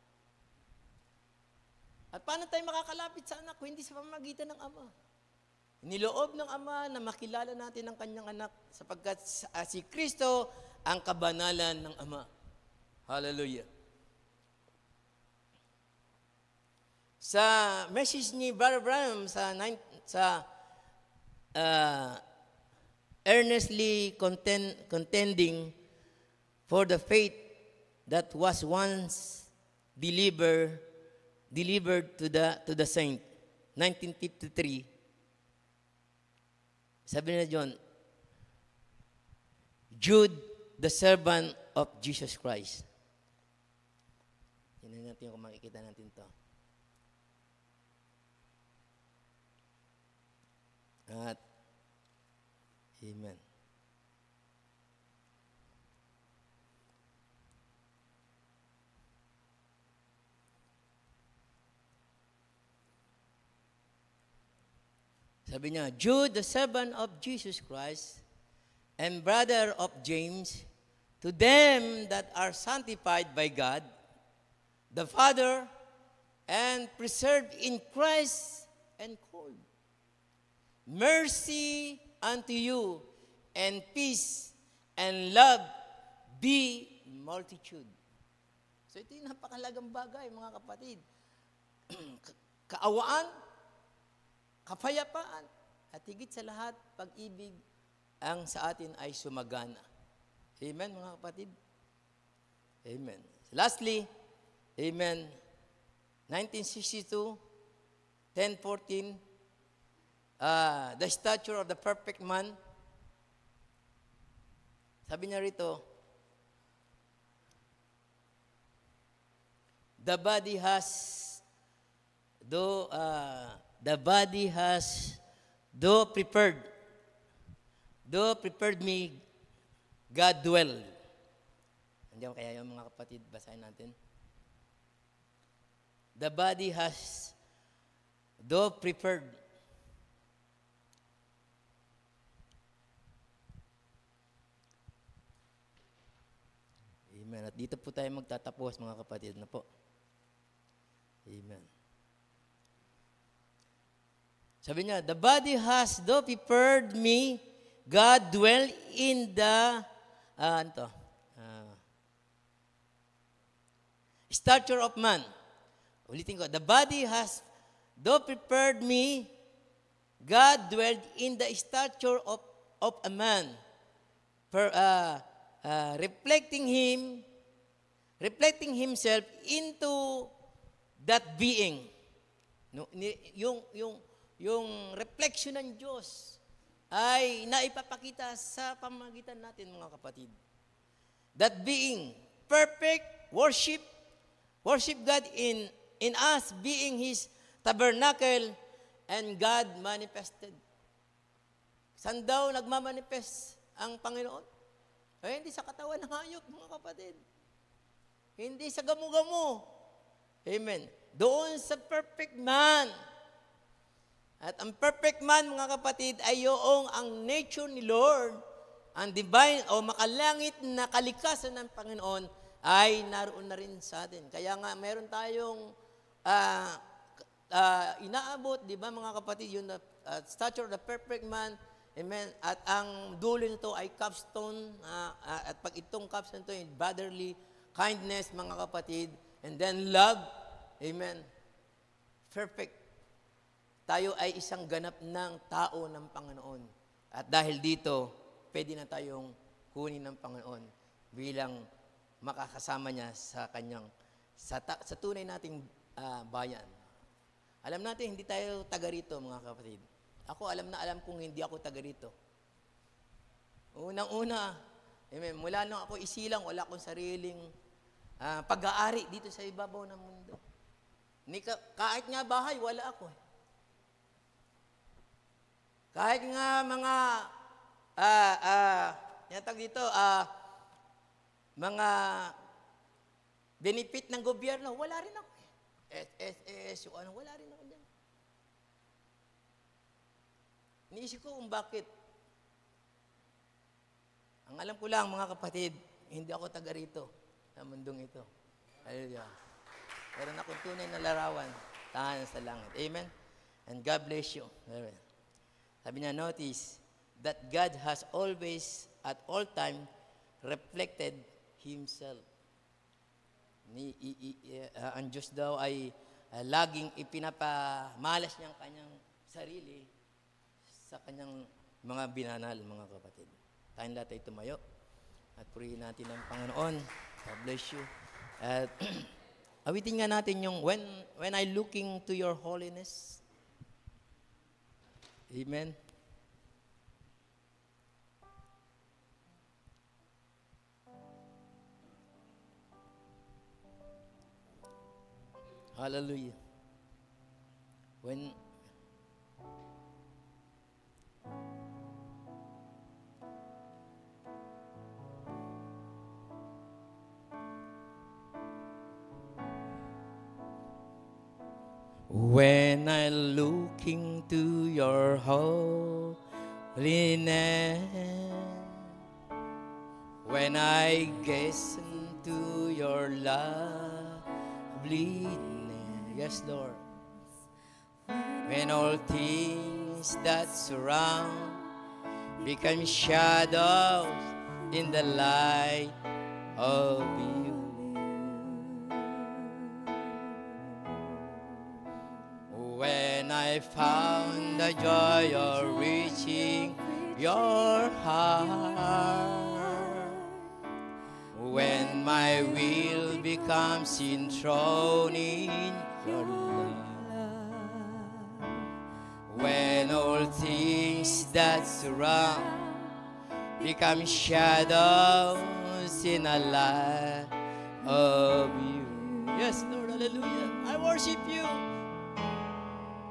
At paano tayo makakalapit sa anak kung hindi sa pamamagitan ng ama? Niloob ng Ama na makilala natin ang kanyang anak sapagkat si Kristo ang kabanalan ng Ama. Hallelujah. Sa message ni Brother Branham sa earnestly contending for the faith that was once delivered to the saint, 1953. Sabi na John, Jude, the servant of Jesus Christ. Tingnan natin kung makikita natin to. At, amen. Sabi niya, Jude, the servant of Jesus Christ, and brother of James, to them that are sanctified by God, the Father, and preserved in Christ and called. Mercy unto you, and peace, and love be multitude. So ito yung napakalagang bagay, mga kapatid. Kaawaan, kapayapaan, at higit sa lahat, pag-ibig ang sa atin ay sumagana. Amen, mga kapatid? Amen. Lastly, amen, 1962, 10:14, the stature of the perfect man. Sabi niya rito, the body has, though prepared me, God dwell. Andiyan kaya yung mga kapatid, basahin natin. The body has, though prepared. Amen. At dito po tayo magtatapos, mga kapatid, na po. Amen. Sabi niya, the body has, though prepared me, God dwell in the, stature of man. Ulitin ko, the body has, though prepared me, God dwelled in the stature of a man, reflecting himself into that being. No, yung reflection ng Diyos ay naipapakita sa pamamagitan natin, mga kapatid. That being perfect, worship God in us, being His tabernacle, and God manifested. Saan daw nagmamanifest ang Panginoon? Ay, hindi sa katawan ng hayop, mga kapatid. Hindi sa gamo-gamo. Amen. Doon sa perfect man. At ang perfect man, mga kapatid, ay yung ang nature ni Lord, ang divine o makalangit na kalikasan ng Panginoon ay naroon na rin sa atin. Kaya nga, meron tayong inaabot, di ba mga kapatid, yung stature of the perfect man. Amen. At ang dulo nito ay capstone. At pag itong capstone ito, brotherly kindness, mga kapatid. And then love. Amen. Perfect. Tayo ay isang ganap ng tao ng Panginoon. At dahil dito, pwede na tayong kunin ng Panginoon bilang makakasama niya sa kanyang, sa tunay nating bayan. Alam natin, hindi tayo taga rito, mga kapatid. Ako, alam kong hindi ako taga rito. Unang-una, amen, mula nung ako isilang, wala akong sariling pag-aari dito sa ibabaw ng mundo. Kahit nga bahay, wala ako. Kahit nga mga mga benefit ng gobyerno, wala rin ako. SSS, wala rin ako dyan. Iniisip ko kung bakit. Ang alam ko lang, mga kapatid, hindi ako taga rito sa mundong ito. Hallelujah. Meron akong tunay na larawan, tahanan sa langit. Amen? And God bless you. Amen. Sabi niya, notice that God has always, at all time, reflected Himself. Ang Diyos daw ay laging ipinapamalas niyang kanyang sarili sa kanyang mga binanal, mga kapatid. Tayong lahat ay tumayo at purihin natin ang Panginoon. God bless you. At awitin nga natin yung when I looking to your holiness. Amen. Hallelujah. When I look into your holiness, when I gaze into your loveliness, yes, Lord. When all things that surround become shadows in the light of you. When I found the joy of reaching your heart, when my will becomes enthroned in your love, when all things that surround become shadows in a light of you. Yes, Lord, hallelujah. I worship you.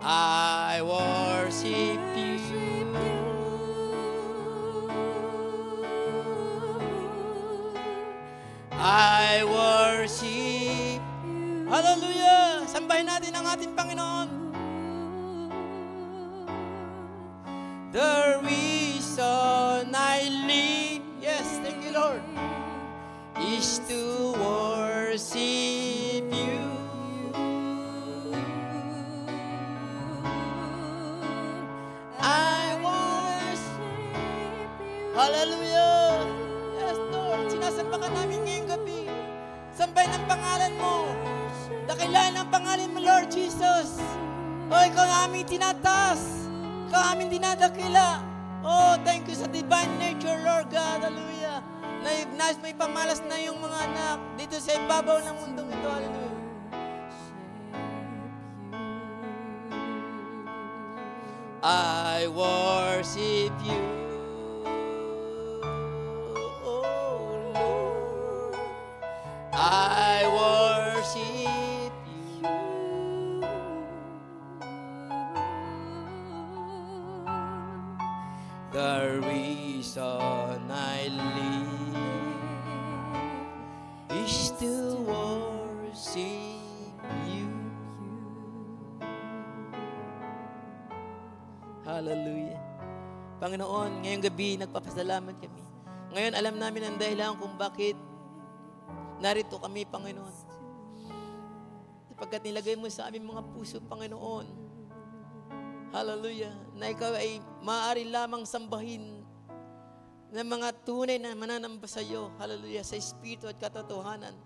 I worship you. I worship you. Hallelujah! Sambahin natin ang ating Panginoon. The reason I live, yes, thank you, Lord, is to worship you. Hallelujah! Yes, Lord. Sinasamba ka namin ngayong gabi. Sambay ng pangalan mo. Dakilain ang pangalan mo, Lord Jesus. O, ikaw na aming tinataas. Ikaw aming dinadakila. Oh, thank you sa divine nature, Lord God. Hallelujah. Nais may pamalas na yung mga anak dito sa ibabaw ng mundong ito. Hallelujah. I worship you. I worship you. The reason I live is to worship you. Hallelujah. Panginoon, ngayong gabi nagpapasalamat kami. Ngayon alam namin ang dahilan kung bakit narito kami, Panginoon. Sapagkat nilagay mo sa aming mga puso, Panginoon. Hallelujah. Na ikaw ay maaari lamang sambahin ng mga tunay na mananamba sa iyo. Hallelujah. Sa Espiritu at katotohanan.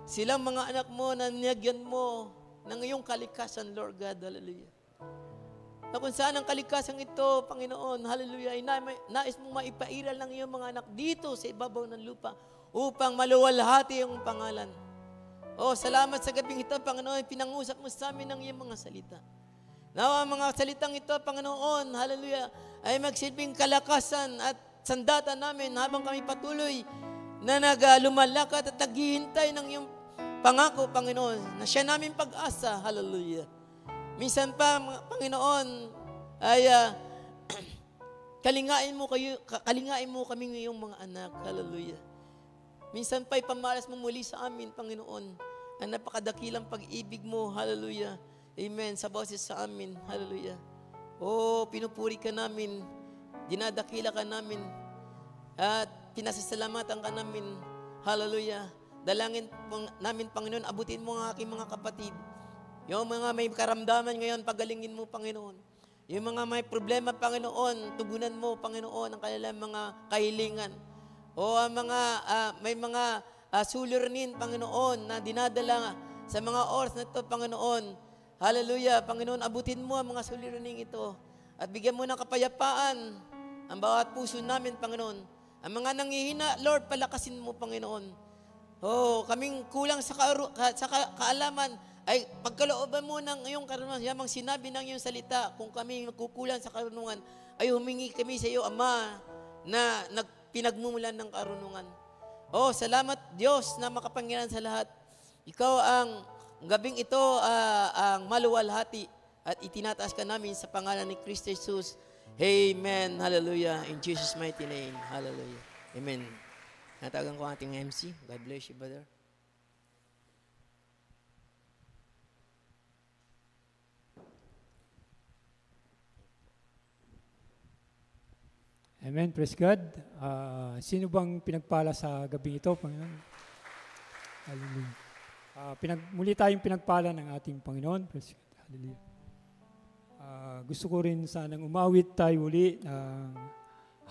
Silang mga anak mo na niyagyan mo ng iyong kalikasan, Lord God. Hallelujah. Na kung saan ang kalikasan ito, Panginoon, hallelujah, ay nais mong maipairal ng iyong mga anak dito sa ibabaw ng lupa upang maluwalhati ang pangalan. Oh, salamat sa gabing ito, Panginoon, pinangusap mo sa amin ng iyong mga salita. Nawa mga salitang ito, Panginoon, hallelujah, ay magsilbing kalakasan at sandata namin habang kami patuloy na lumalakad at naghihintay ng iyong pangako, Panginoon, na siya namin pag-asa, hallelujah. Minsan pa, Panginoon, ay kalingain mo kami ngayong mga anak, hallelujah. Minsan pa'y pamalas mo muli sa amin, Panginoon, ang napakadakilang pag-ibig mo, hallelujah. Amen, sa boses sa amin, hallelujah. Oh, pinupuri ka namin, dinadakila ka namin, at pinasasalamatan ka namin, hallelujah. Dalangin namin, Panginoon, abutin mo ang aking mga kapatid. Yung mga may karamdaman ngayon, pagalingin mo, Panginoon. Yung mga may problema, Panginoon, tugunan mo, Panginoon, ang kanilang mga kahilingan. O ang mga, may mga suliranin, Panginoon, na dinadala sa mga oras na ito, Panginoon. Hallelujah, Panginoon, abutin mo ang mga suliranin ito. At bigyan mo ng kapayapaan ang bawat puso namin, Panginoon. Ang mga nanghihina, Lord, palakasin mo, Panginoon. Oh, kaming kulang sa kaalaman, ay pagkalooban mo ng iyong karunungan, yamang sinabi ng iyong salita, kung kami magkukulang sa karunungan, ay humingi kami sa iyo, Ama, na pinagmumulan ng karunungan. Oh, salamat Diyos na makapangyarihan sa lahat. Ikaw ang gabing ito ang maluwalhati at itinataas ka namin sa pangalan ni Kristo Jesus. Amen. Hallelujah. In Jesus' mighty name. Hallelujah. Amen. Natawagan ko ang ating MC. God bless you, brother. Amen. Praise God. Sino bang pinagpala sa gabi ito, Panginoon? Hallelujah. Muli tayong pinagpala ng ating Panginoon. Praise God. Hallelujah. Gusto ko rin sanang umawit tayo uli ng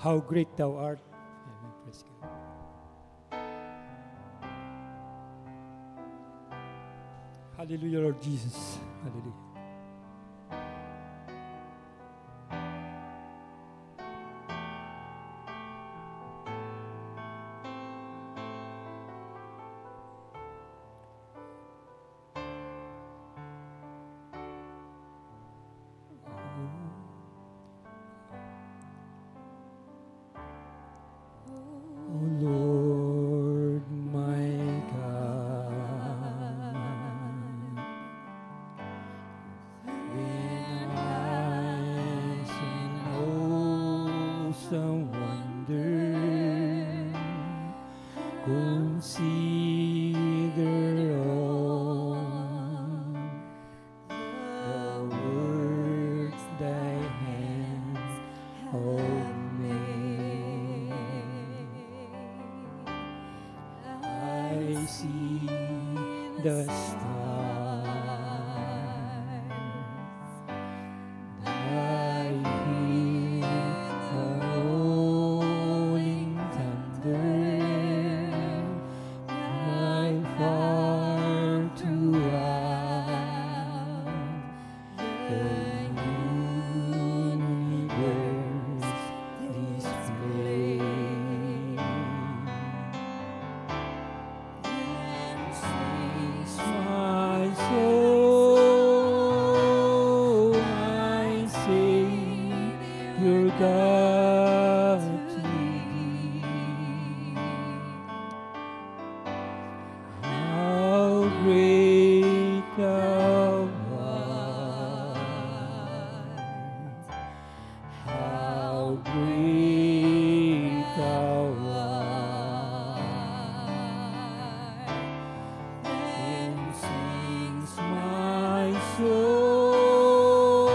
How Great Thou Art. Amen. Praise God. Hallelujah, Lord Jesus. Hallelujah. The stars, I hear the rolling thunder, my heart to ride, the universe display. My soul, my Savior God to thee. How great thou art, how great thou art. My soul,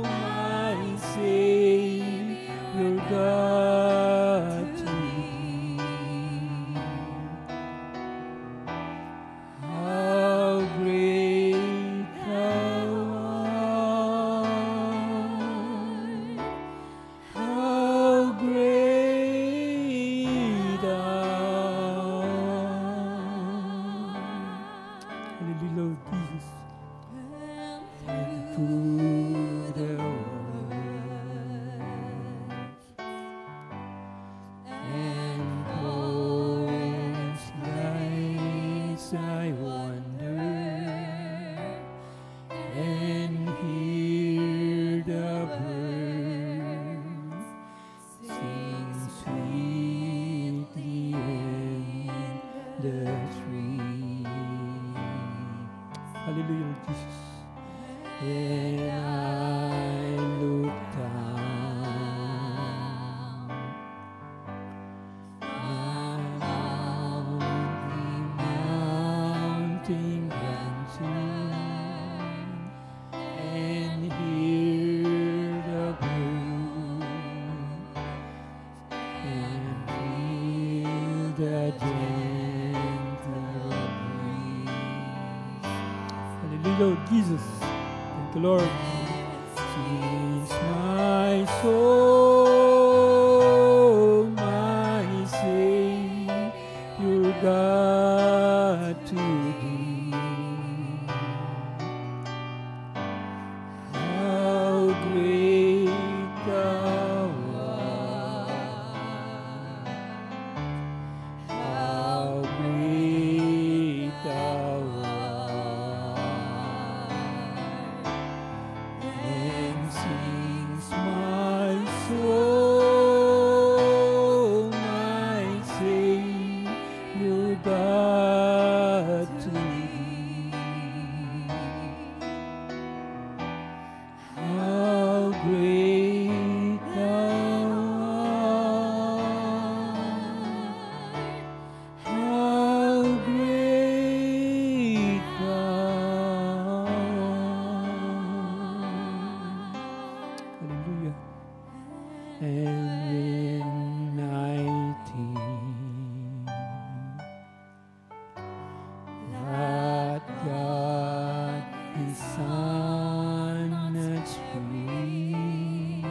my Savior God to thee. How great thou art, how great thou art. Hallelujah, Lord Jesus. And through the words and poems nice I wonder and hear the birds sing sweetly in the tree. Hallelujah, Lord Jesus. When I look down on the mountain grandeur and hear the birds and feel the gentle breeze. Hallelujah, Lord Jesus. Thank you, Lord. Since my soul, my Savior God to thee. How great thou art, how great thou art. Hallelujah. And when I think that God His Son that sweet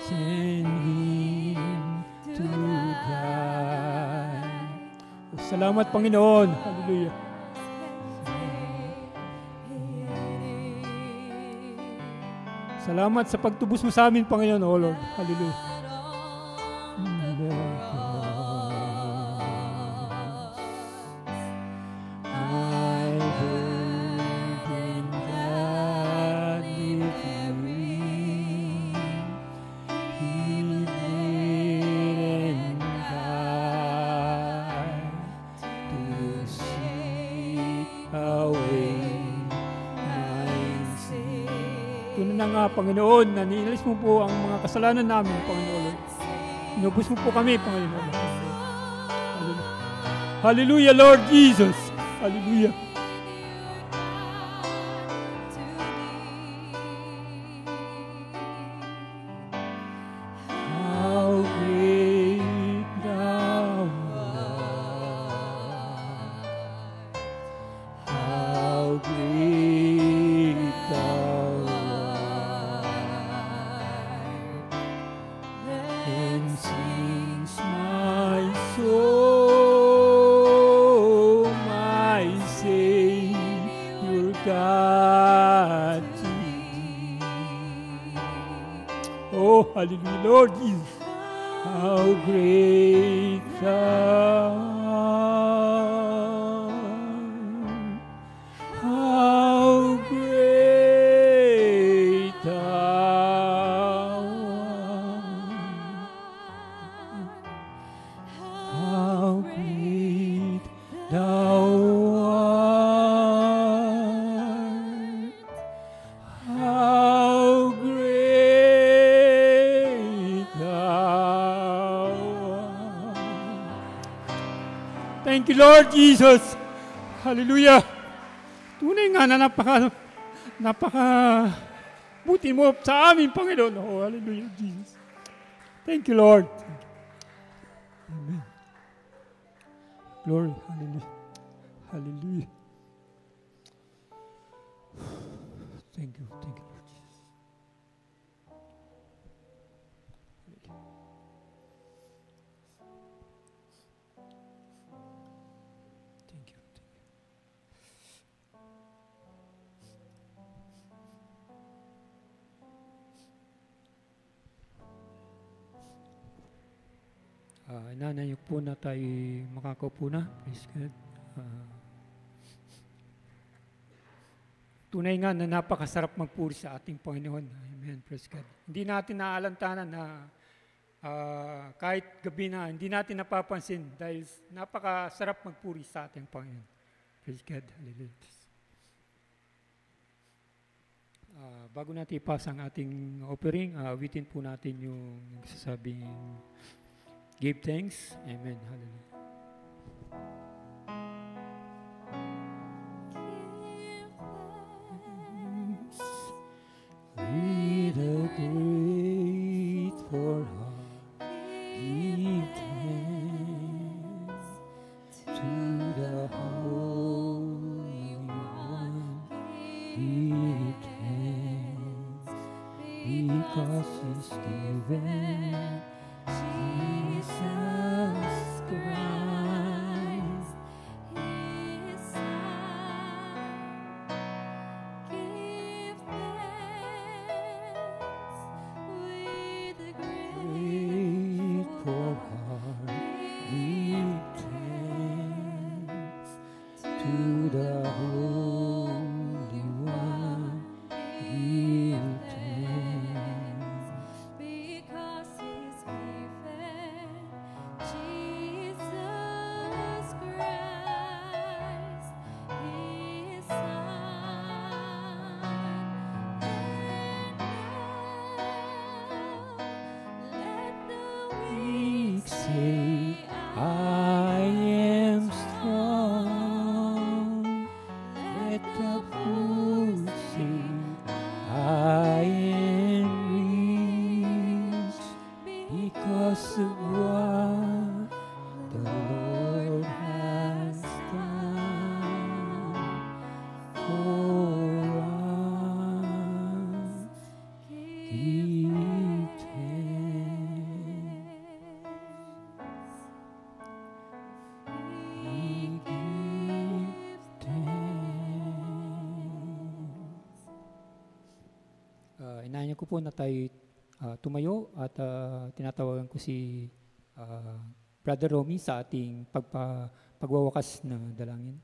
sent Him to die. Salamat, Panginoon. Hallelujah. Salamat sa pagtubos mo sa amin, Panginoon, O Lord. Hallelujah. My burden God with me, He didn't die to seek away my sin. Tunay na nga, Panginoon, na niinalis mo po ang mga kasalanan namin, Panginoon, Lord. Inubos mo po kami, Panginoon. Hallelujah. Hallelujah, Lord Jesus. Hallelujah. How great Thou art, how great Thou art, and sings my soul, my Savior God to Thee. Oh, hallelujah, Lord Jesus. How great Thou art, how great Thou art, how great Thou art, how great Thou art. Thank you, Lord Jesus. Hallelujah. Tunay nga na napaka buti mo sa amin, Panginoon. Oh, hallelujah, Jesus. Thank you, Lord. Amen. Glory. Hallelujah. Hallelujah. Thank you. Thank you, Lord Jesus. Thank you. Inanayo po na tayo makakaupo na. Praise God. Tunay nga na napakasarap magpuri sa ating Panginoon. Amen. Praise God. Hindi natin naaalantanan na kahit gabi na, hindi natin napapansin dahil napakasarap magpuri sa ating Panginoon. Praise God. Hallelujah. Bago natin ipasa ang ating offering, awitin po natin yung nagsasabing give thanks. Amen. Hallelujah. With a grateful heart, give thanks to the Holy One. Give thanks because He's given Jesus Christ, His Son. Give thanks with a grateful heart. Give thanks to the Holy One. Give thanks because He's given Jesus po na tayo tumayo at tinatawagan ko si Brother Romy sa ating pagwawakas na dalangin.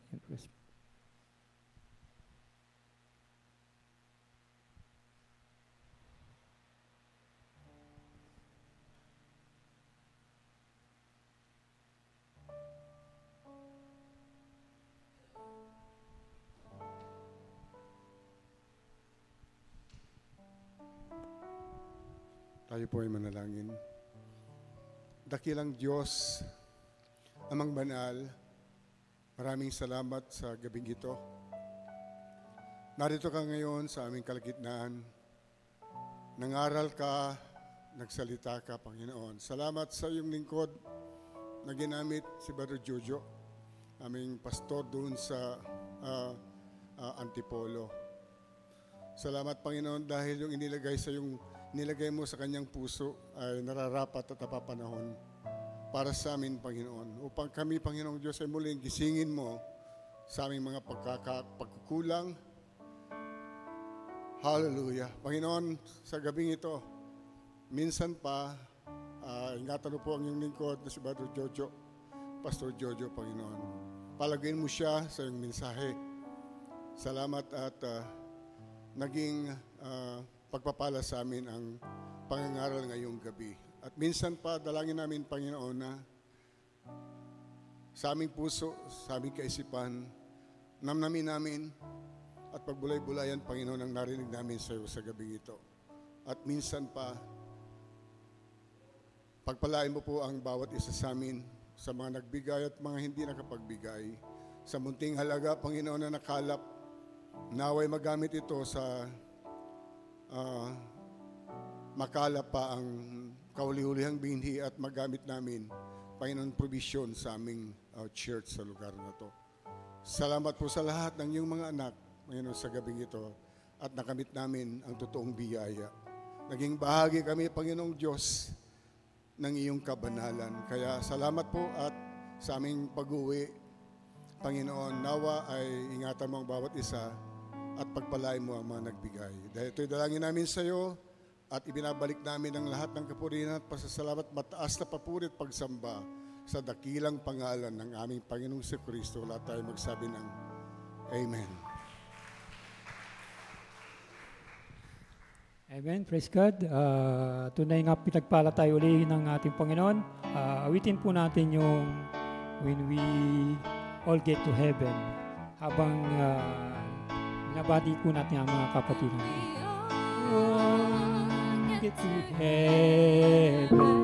Tayo po ay manalangin. Dakilang Diyos, Amang Banal, maraming salamat sa gabing ito. Narito ka ngayon sa aming kalagitnaan. Nangaral ka, nagsalita ka, Panginoon. Salamat sa iyong lingkod na ginamit si Brother Jojo, aming pastor doon sa Antipolo. Salamat, Panginoon, dahil yung nilagay mo sa kanyang puso ay nararapat at napapanahon para sa amin, Panginoon. Upang kami, Panginoong Diyos, ay muling gisingin mo sa aming mga pagkukulang. Hallelujah. Panginoon, sa gabing ito, minsan pa, ingatan mo po ang iyong lingkod na si Brother Jojo, Pastor Jojo, Panginoon. Palagayin mo siya sa iyong mensahe. Salamat at naging pagpapala sa amin ang pangangaral ngayong gabi. At minsan pa, dalangin namin, Panginoon, na sa aming puso, sa aming kaisipan, namnamin namin at pagbulay-bulayan, Panginoon, ang narinig namin sa iyo sa gabi ito. At minsan pa, pagpalain mo po ang bawat isa sa amin, sa mga nagbigay at mga hindi nakapagbigay. Sa munting halaga, Panginoon, na nakalap, naway magamit ito sa makalap pa ang kauli-ulihang binhi at magamit namin, Panginoon, provision sa aming church sa lugar na to. Salamat po sa lahat ng iyong mga anak, Panginoon, sa gabing ito at nakamit namin ang totoong biyaya. Naging bahagi kami, Panginoong Diyos, ng iyong kabanalan. Kaya salamat po at sa aming pag-uwi, Panginoon, nawa ay ingatan mo ang bawat isa at pagpalain mo ang mga nagbigay. Dahil ito'y dalangin namin sa iyo at ibinabalik namin ang lahat ng kapurihan at pasasalamat, mataas na papuri at pagsamba sa dakilang pangalan ng aming Panginoong Jesucristo. Lahat tayo magsabi ng Amen. Amen. Praise God. Tunay nga pinagpala tayo uli ng ating Panginoon. Awitin po natin yung When We All Get to Heaven habang nabati po natin ang mga kapatid natin. Get to heaven.